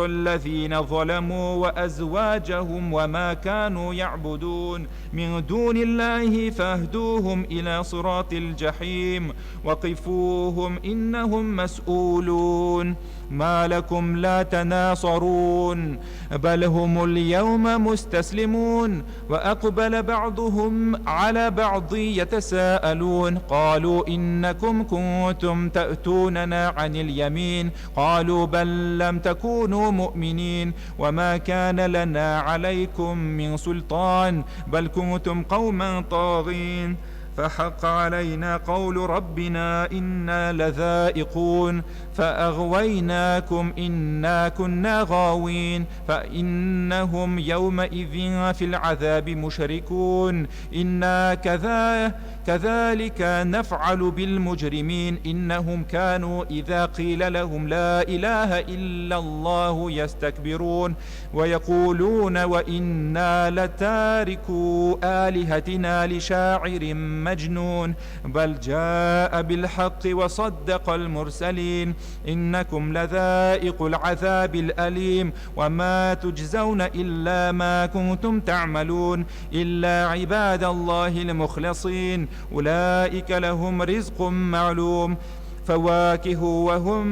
الذين ظلموا وأزواجهم وما كانوا يعبدون من دون الله فاهدوهم إلى صراط الجحيم وقفوهم إنهم مسؤولون ما لكم لا تناصرون بل هم اليوم مستسلمون وأقبل بعضهم على بعض يتساءلون قالوا إنكم كنتم تأتوننا عن اليمين قالوا بل لم تكونوا مؤمنين وما كان لنا عليكم من سلطان بل كنتم قوما طاغين فحق علينا قول ربنا إنا لذائقون فأغويناكم إنا كنا غاوين فإنهم يومئذ في العذاب مشركون إنا كذلك نفعل بالمجرمين إنهم كانوا إذا قيل لهم لا إله إلا الله يستكبرون ويقولون وإنا لتاركو آلهتنا لشاعر مجنون بل جاء بالحق وصدق المرسلين إنكم لذائق العذاب الأليم وما تجزون إلا ما كنتم تعملون إلا عباد الله المخلصين أولئك لهم رزق معلوم فواكه وهم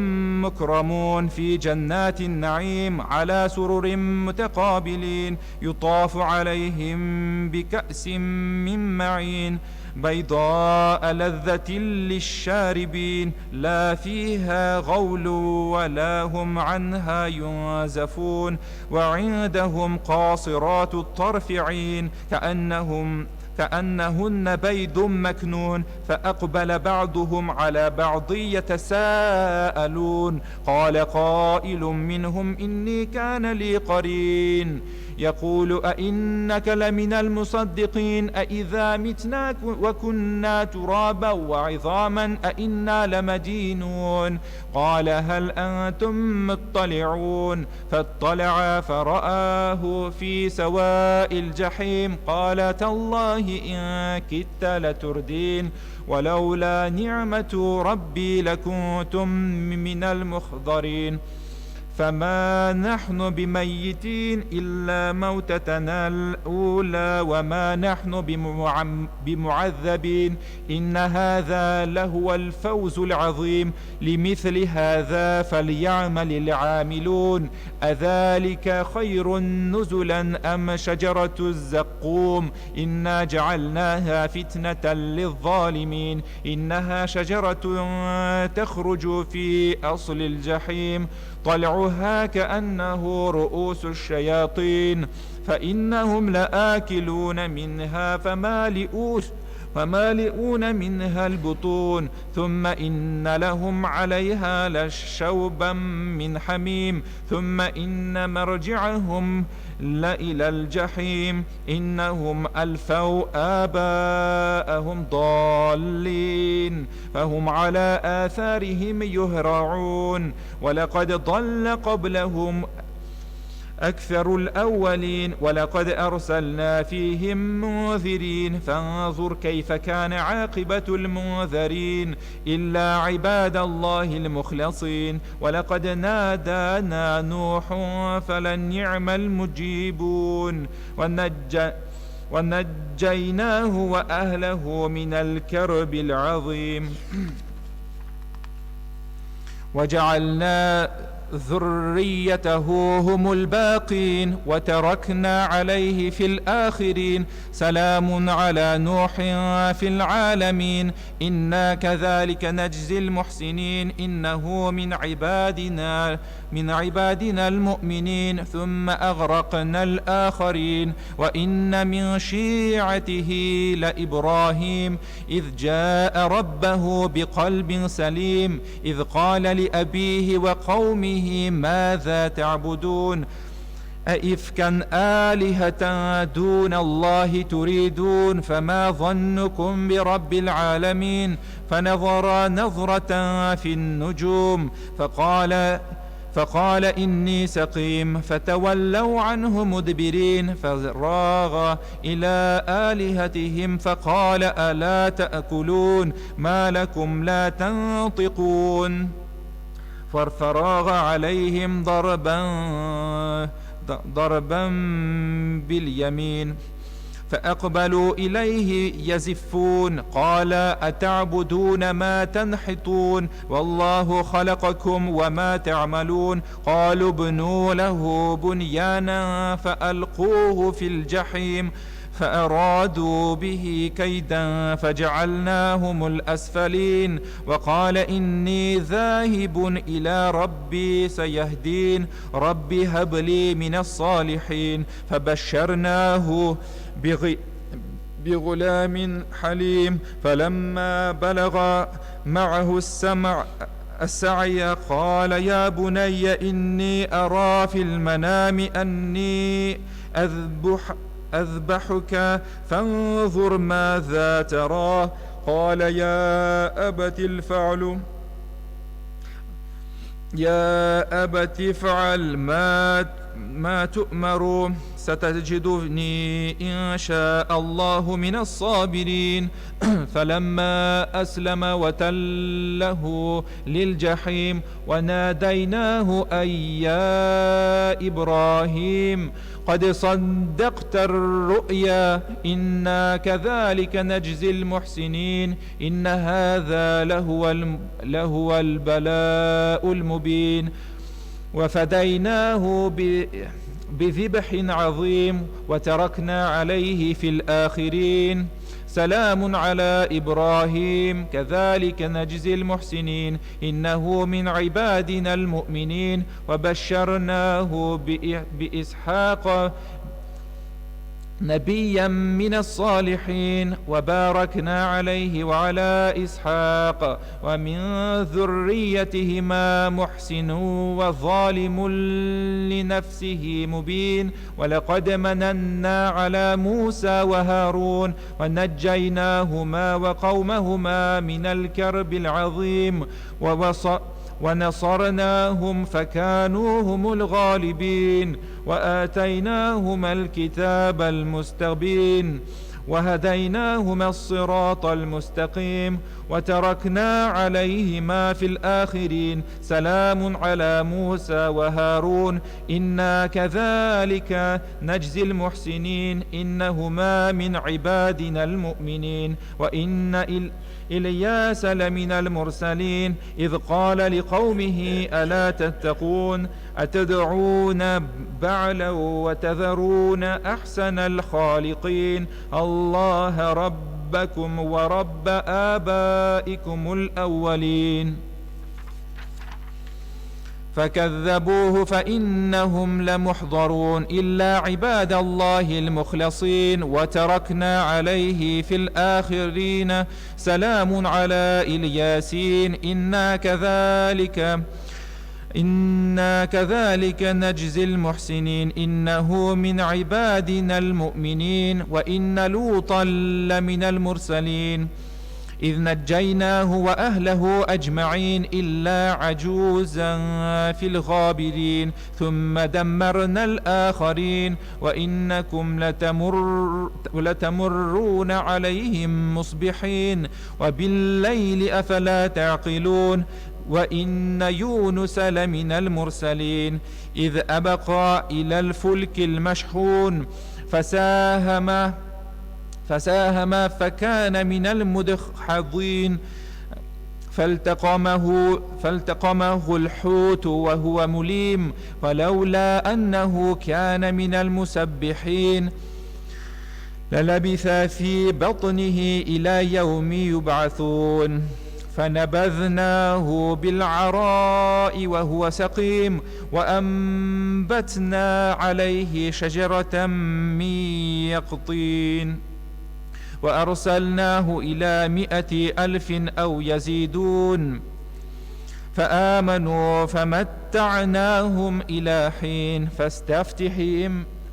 مكرمون في جنات النعيم على سرر متقابلين يطاف عليهم بكأس من معين بيضاء لذة للشاربين لا فيها غول ولا هم عنها ينزفون وعندهم قاصرات الطرف عين كأنهن بيض مكنون فأقبل بعضهم على بعض يتساءلون قال قائل منهم إني كان لي قرين يقول أئنك لمن المصدقين أئذا متنا وكنا ترابا وعظاما أئنا لمدينون قال هل أنتم مطلعون فاطلع فرآه في سواء الجحيم قال تالله إن كدت لتردين ولولا نعمة ربي لكنتم من المحضرين فما نحن بميتين إلا موتتنا الأولى وما نحن بمعذبين إن هذا لهو الفوز العظيم لمثل هذا فليعمل العاملون أذلك خير نزلا أم شجرة الزقوم إنا جعلناها فتنة للظالمين إنها شجرة تخرج في أصل الجحيم طلعها كأنه رؤوس الشياطين فإنهم لآكلون منها فمالئون منها البطون ثم إن لهم عليها لشوبا من حميم ثم إن مرجعهم لإلى الجحيم إنهم ألفوا آباءهم ضالين فهم على آثارهم يهرعون ولقد ضل قبلهم أكثر الأولين ولقد أرسلنا فيهم منذرين فانظر كيف كان عاقبة المنذرين إلا عباد الله المخلصين ولقد نادانا نوح فلنعم المجيبون ونجيناه وأهله من الكرب العظيم وجعلنا ذريته هم الباقين وتركنا عليه في الآخرين سلام على نوح في العالمين إنا كذلك نجزي المحسنين إنه من عبادنا المؤمنين ثم أغرقنا الآخرين وإن من شيعته لإبراهيم إذ جاء ربه بقلب سليم إذ قال لأبيه وقومه ماذا تعبدون أئفكا آلهة دون الله تريدون فما ظنكم برب العالمين فنظر نظرة في النجوم فقال إني سقيم فتولوا عنه مدبرين فراغ إلى آلهتهم فقال ألا تأكلون ما لكم لا تنطقون ففراغ عليهم ضربا باليمين فأقبلوا إليه يزفون قال أتعبدون ما تنحتون والله خلقكم وما تعملون قالوا ابنوا له بنيانا فألقوه في الجحيم فأرادوا به كيدا فجعلناهم الأسفلين وقال إني ذاهب إلى ربي سيهدين رب هب لي من الصالحين فبشرناه بغلام حليم فلما بلغ معه السعي قال يا بني إني أرى في المنام أني أذبحك فانظر ماذا ترى قال يا أبت افعل ما تؤمر ستجدني إن شاء الله من الصابرين فلما أسلم وتله للجحيم وناديناه أن يا إبراهيم قد صدقت الرؤيا إنا كذلك نجزي المحسنين إن هذا لهو البلاء المبين وفديناه بذبح عظيم وتركنا عليه في الآخرين سلام على إبراهيم كذلك نجزي المحسنين إنه من عبادنا المؤمنين وبشرناه بإسحاق نبيا من الصالحين وباركنا عليه وعلى إسحاق ومن ذريتهما محسن وظالم لنفسه مبين ونجد مننا على موسى وهارون ونجيناهما وقومهما من الكرب العظيم ونصرناهم فكانوا هم الغالبين وآتيناهما الكتاب المستبين وهديناهما الصراط المستقيم وتركنا عليهما في الآخرين سلام على موسى وهارون إنا كذلك نجزي المحسنين إنهما من عبادنا المؤمنين وإن إلياس لمن المرسلين إذ قال لقومه ألا تتقون أتدعون بعلا وتذرون أحسن الخالقين الله ربكم ورب آبائكم الأولين فكذبوه فإنهم لمحضرون إلا عباد الله المخلصين وتركنا عليه في الآخرين سلام على الياسين إنا كذلك نجزي المحسنين إنه من عبادنا المؤمنين وإن لوطا لمن المرسلين إذ نجيناه وأهله أجمعين إلا عجوزا في الغابرين ثم دمرنا الآخرين وإنكم لتمرون عليهم مصبحين وبالليل أفلا تعقلون وإن يونس لمن المرسلين إذ أبقى إلى الفلك المشحون فساهم فكان من المدحضين فالتقمه الحوت وهو مليم ولولا أنه كان من المسبحين للبث في بطنه إلى يوم يبعثون فنبذناه بالعراء وهو سقيم وأنبتنا عليه شجرة من يقطين وأرسلناه إلى 100,000 أو يزيدون فآمنوا فمتعناهم إلى حين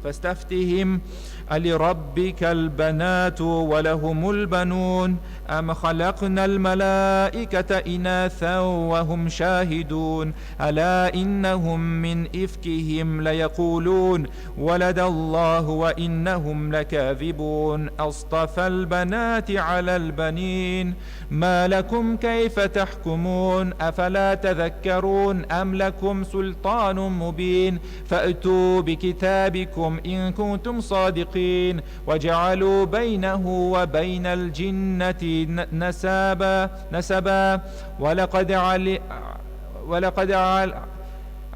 فاستفتهم ألربك البنات ولهم البنون أم خلقنا الملائكة إناثا وهم شاهدون ألا إنهم من إفكهم ليقولون ولد الله وإنهم لكاذبون أصطفى البنات على البنين ما لكم كيف تحكمون أفلا تذكرون أم لكم سلطان مبين فأتوا بكتابكم إن كنتم صادقين وجعلوا بينه وبين الجنة نسبا ولقد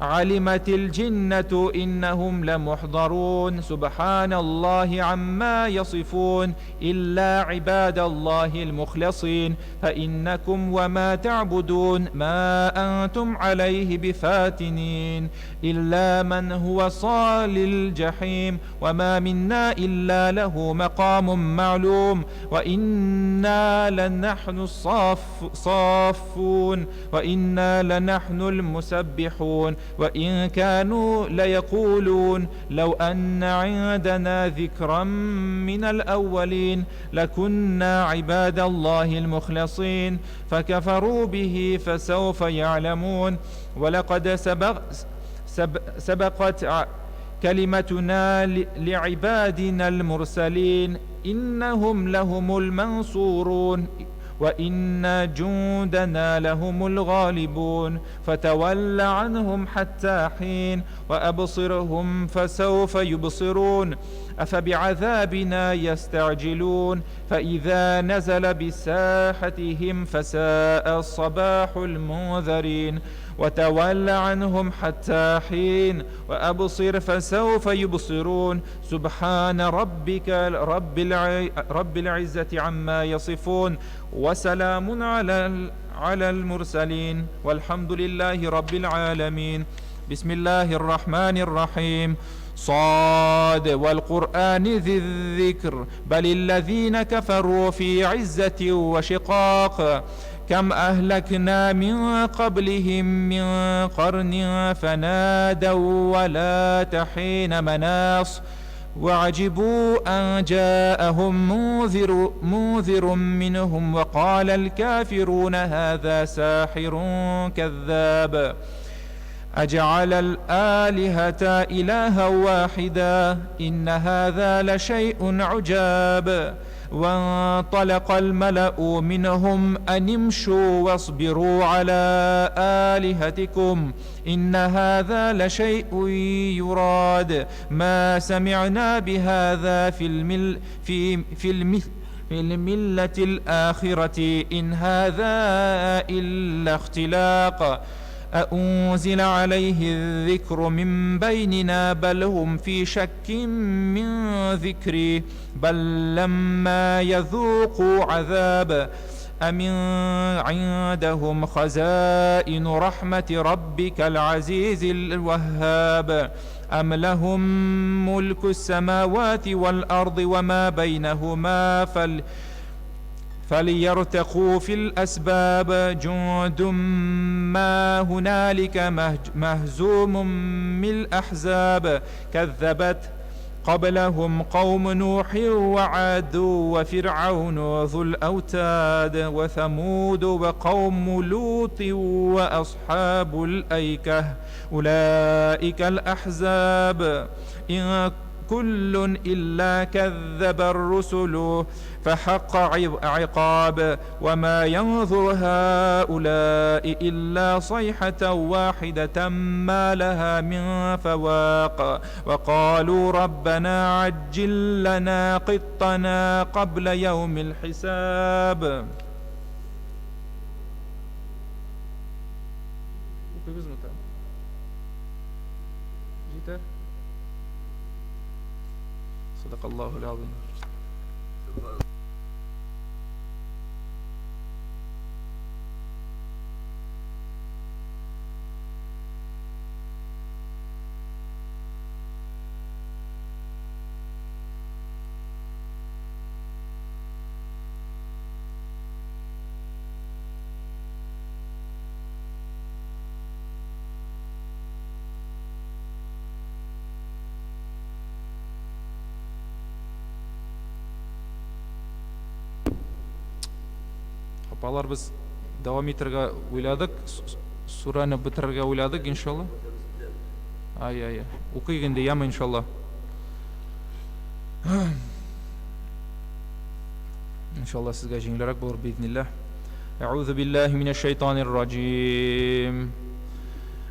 علمت الجنة إنهم لمحضرون سبحان الله عما يصفون إلا عباد الله المخلصين فإنكم وما تعبدون ما أنتم عليه بفاتنين إلا من هو صال الجحيم وما منا إلا له مقام معلوم وإنا لنحن الصافون وإنا لنحن المسبحون وإن كانوا ليقولون لو أن عندنا ذكرا من الأولين لكنا عباد الله المخلصين فكفروا به فسوف يعلمون ولقد سبقت كلمتنا لعبادنا المرسلين إنهم لهم المنصورون وإن جندنا لهم الغالبون فتول عنهم حتى حين وأبصرهم فسوف يبصرون أفبعذابنا يستعجلون فإذا نزل بساحتهم فساء الصباح المنذرين وتول عنهم حتى حين وأبصر فسوف يبصرون سبحان ربك رب العزة عما يصفون وسلام على المرسلين والحمد لله رب العالمين بسم الله الرحمن الرحيم صاد والقرآن ذي الذكر بل الذين كفروا في عزة وشقاق كم أهلكنا من قبلهم من قرن فنادوا ولا حين مناص وعجبوا أن جاءهم منذر منهم وقال الكافرون هذا ساحر كذاب أجعل الآلهة إلها واحدا إن هذا لشيء عجاب وانطلق الملأ منهم أن امشوا واصبروا على آلهتكم إن هذا لشيء يراد ما سمعنا بهذا في الملة الآخرة إن هذا إلا اختلاق أأنزل عليه الذكر من بيننا بل هم في شك من ذكري بل لما يذوقوا عذاب أم عندهم خزائن رحمة ربك العزيز الوهاب أم لهم ملك السماوات والأرض وما بينهما فليرتقوا في الأسباب جند ما هنالك مهزوم من الأحزاب كذبت قبلهم قوم نوح وعاد وفرعون ذو الأوتاد وثمود وقوم لوط وأصحاب الأيكة أولئك الأحزاب إن كل إلا كذب الرسل فحق عقاب وما ينظر هؤلاء إلا صيحة واحدة ما لها من فواق وقالوا ربنا عجل لنا قطنا قبل يوم الحساب. صدق الله العظيم. Балар biz davom ettirga o'yladik. Surani bitirga o'yladik inshaalloh. Ay. O'qiganda ham inshaalloh. Inshaalloh sizga yengilroq bo'lur biiznillah. A'udhu billahi minash shaytonir rojim.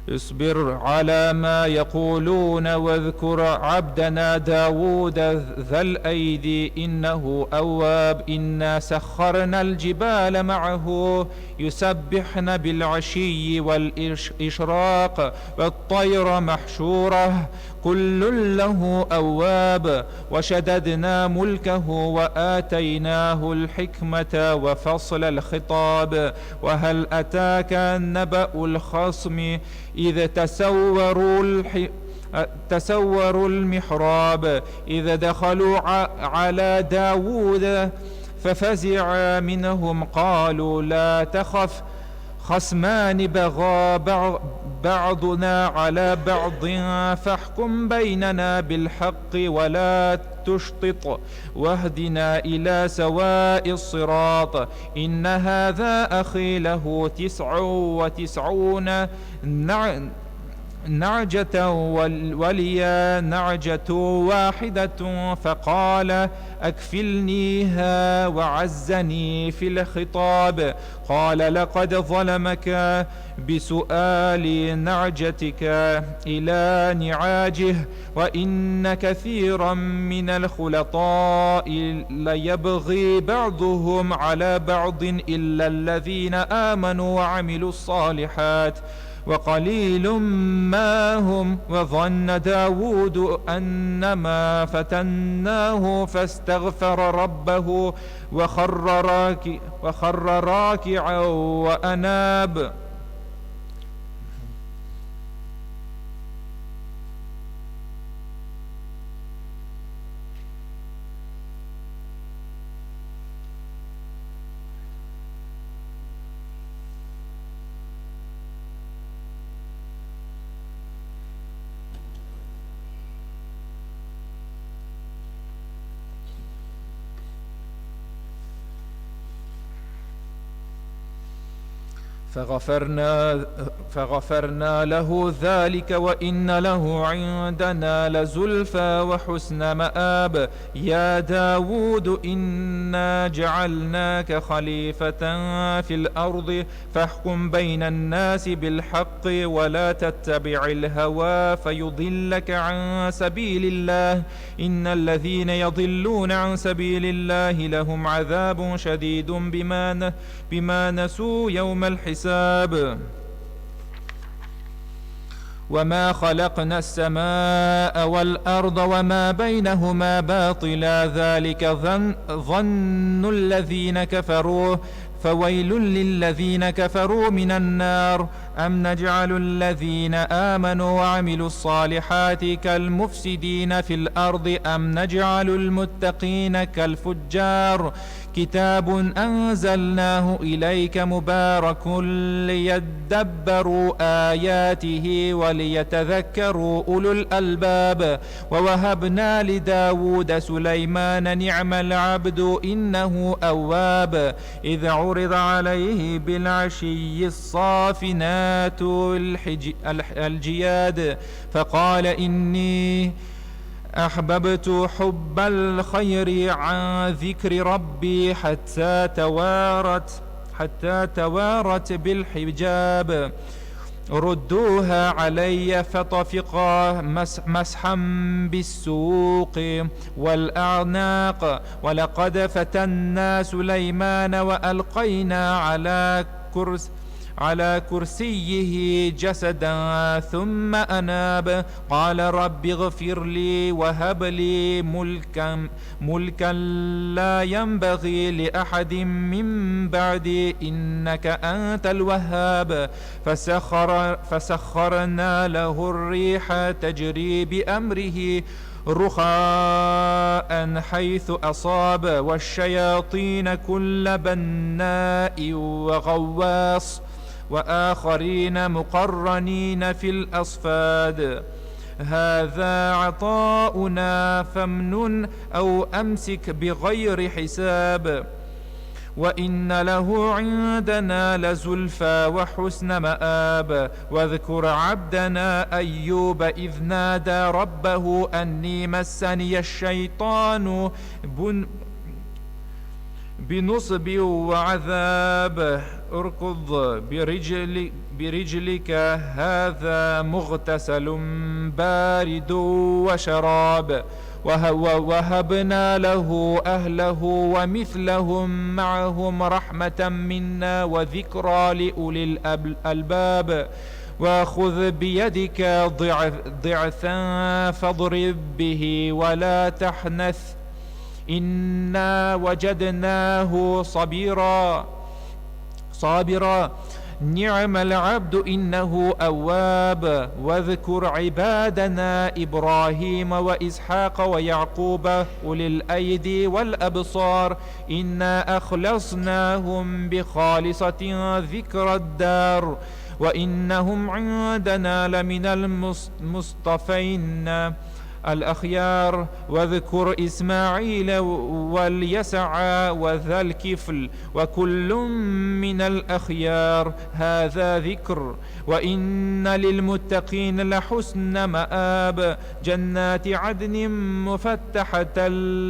اصبر على ما يقولون واذكر عبدنا داود ذا الأيدي إنه أواب إنا سخرنا الجبال معه يسبحن بالعشي والإشراق والطير محشورة كل له أواب وشددنا ملكه وآتيناه الحكمة وفصل الخطاب وهل أتاك نبأ الخصم إذ تسوروا المحراب إذ دخلوا على داود ففزع منهم قالوا لا تخف خصمان بغى بعضنا على بعض فاحكم بيننا بالحق ولا تشطط واهدنا إلى سواء الصراط إن هذا أخي له 99 نعجة ولي نعجة واحدة فقال أكفلنيها وعزني في الخطاب قال لقد ظلمك بسؤال نعجتك إلى نعاجه وإن كثيرا من الخلطاء ليبغي بعضهم على بعض إلا الذين آمنوا وعملوا الصالحات وقليل ما هم وظن داود أنما فتناه فاستغفر ربه وخر راكعا وأناب. فغفرنا له ذلك وإن له عندنا لزلفى وحسن مآب. يا داود إنا جعلناك خليفة في الأرض فاحكم بين الناس بالحق ولا تتبع الهوى فيضلك عن سبيل الله إن الذين يضلون عن سبيل الله لهم عذاب شديد بما نسوا يوم الحساب. وما خلقنا السماء والأرض وما بينهما باطلا ذلك ظن الذين كفروا فويل للذين كفروا من النار. أم نجعل الذين آمنوا وعملوا الصالحات كالمفسدين في الأرض أم نجعل المتقين كالفجار. كتاب أنزلناه إليك مبارك ليدبروا آياته وليتذكروا أولو الألباب. ووهبنا لداود سليمان نعم العبد إنه أواب. إذ عرض عليه بالعشي الصافنات الجياد فقال إني أحببت حب الخير عن ذكر ربي حتى توارت بالحجاب. ردوها علي فطفقا مسحا بالسوق والأعناق. ولقد فتنا سليمان وألقينا على كرسيه جسدا ثم أناب. قال رب اغفر لي وهب لي ملكا لا ينبغي لأحد من بعدي إنك أنت الوهاب. فسخرنا له الريح تجري بأمره رخاء حيث أصاب والشياطين كل بناء وغواص وآخرين مقرنين في الأصفاد. هذا عطاؤنا فامنن أو أمسك بغير حساب. وإن له عندنا لزلفى وحسن مآب. واذكر عبدنا أيوب إذ نادى ربه أني مسني الشيطان بنصب وعذاب. اركض برجلك هذا مغتسل بارد وشراب. وهبنا له أهله ومثلهم معهم رحمة منا وذكرى لأولي الألباب. وخذ بيدك ضعثا فاضرب به ولا تحنث إنا وجدناه صابرا نعم العبد إنه أواب. واذكر عبادنا إبراهيم وإسحاق ويعقوب أولي الأيدي والأبصار إنا أخلصناهم بخالصة ذكر الدار وإنهم عندنا لمن المصطفين الأخيار. واذكر إسماعيل واليسع وذا الكفل وكل من الأخيار هذا ذكر. وإن للمتقين لحسن مآب. جنات عدن مفتحة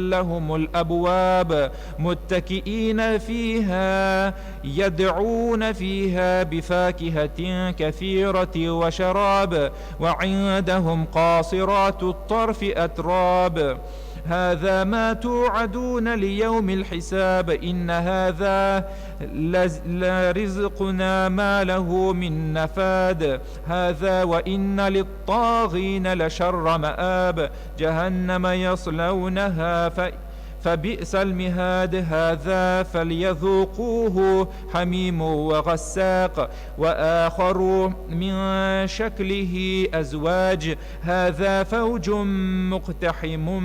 لهم الأبواب متكئين فيها يدعون فيها بفاكهة كثيرة وشراب. وعندهم قاصرات الطرف أتراب. هذا ما توعدون ليوم الحساب إن هذا لرزقنا ما له من نفاد. هذا وإن للطاغين لشر مآب. جهنم يصلونها فبئس المهاد. هذا فليذوقوه حميم وغساق وآخر من شكله أزواج. هذا فوج مقتحم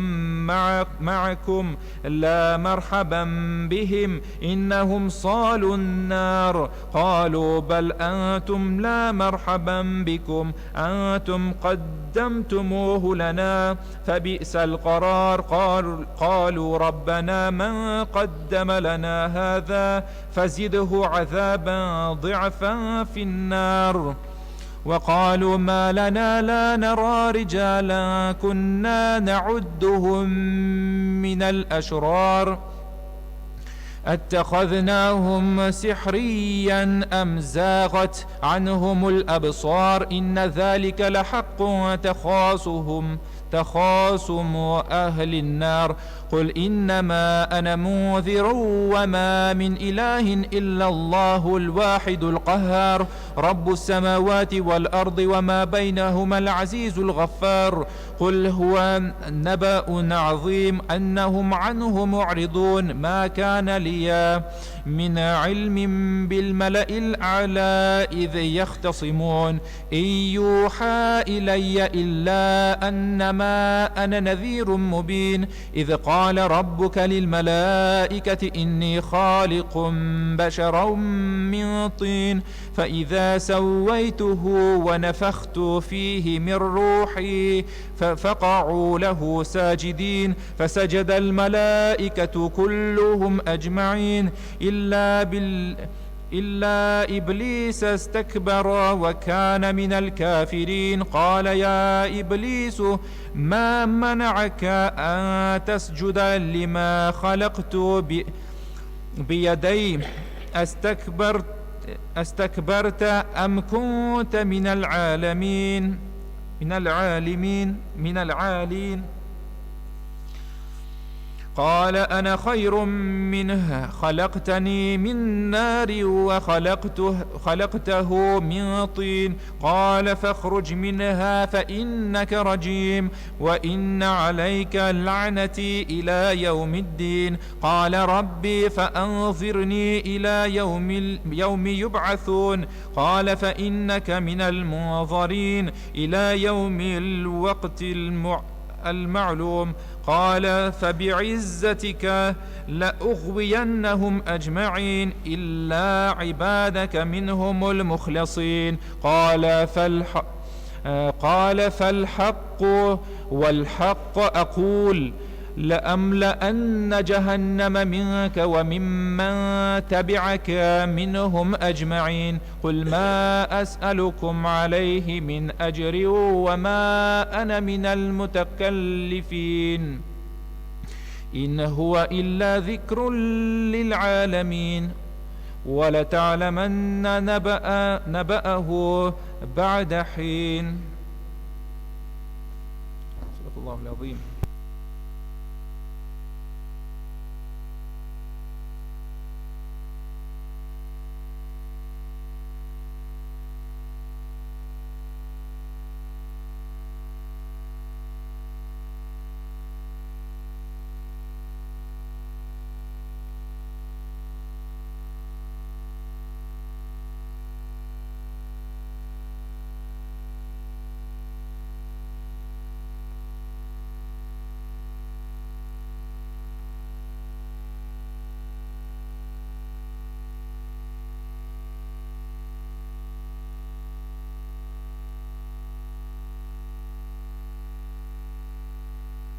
معكم لا مرحبا بهم إنهم صالوا النار. قالوا بل أنتم لا مرحبا بكم أنتم قدمتموه لنا فبئس القرار. قالوا ربنا من قدم لنا هذا فزده عذابا ضعفا في النار. وقالوا ما لنا لا نرى رجالا كنا نعدهم من الأشرار اتخذناهم سحريا أم زاغت عنهم الأبصار إن ذلك لحق تخاصم أهل النار. قل إنما أنا منذر وما من إله إلا الله الواحد القهار رب السماوات والأرض وما بينهما العزيز الغفار. قل هو نبأ عظيم أنهم عنه معرضون ما كان لي من علم بالملأ الأعلى إذ يختصمون إن يوحى إلي إلا أنما أنا نذير مبين إذ قال ربك للملائكة إني خالق بشرا من طين فإذا سويته ونفخت فيه من روحي فقعوا له ساجدين فسجد الملائكة كلهم أجمعين إلا إبليس استكبر وكان من الكافرين قال يا إبليس ما منعك أن تسجد لما خلقت بيدي استكبرت أم كنت من العالين قال أنا خير منه خلقتني من نار وخلقته من طين قال فاخرج منها فإنك رجيم وإن عليك لعنتي إلى يوم الدين قال ربي فأنظرني إلى يوم يبعثون قال فإنك من المنظرين إلى يوم الوقت المعلوم قال فبعزتك لأغوينهم أجمعين إلا عبادك منهم المخلصين قال فالحق والحق أقول لأملأن جهنم منك وممن تبعك منهم أجمعين قل ما أسألكم عليه من أجر وما أنا من المتكلفين إن هو إلا ذكر للعالمين ولتعلمن نبأه بعد حين صدق الله العظيم.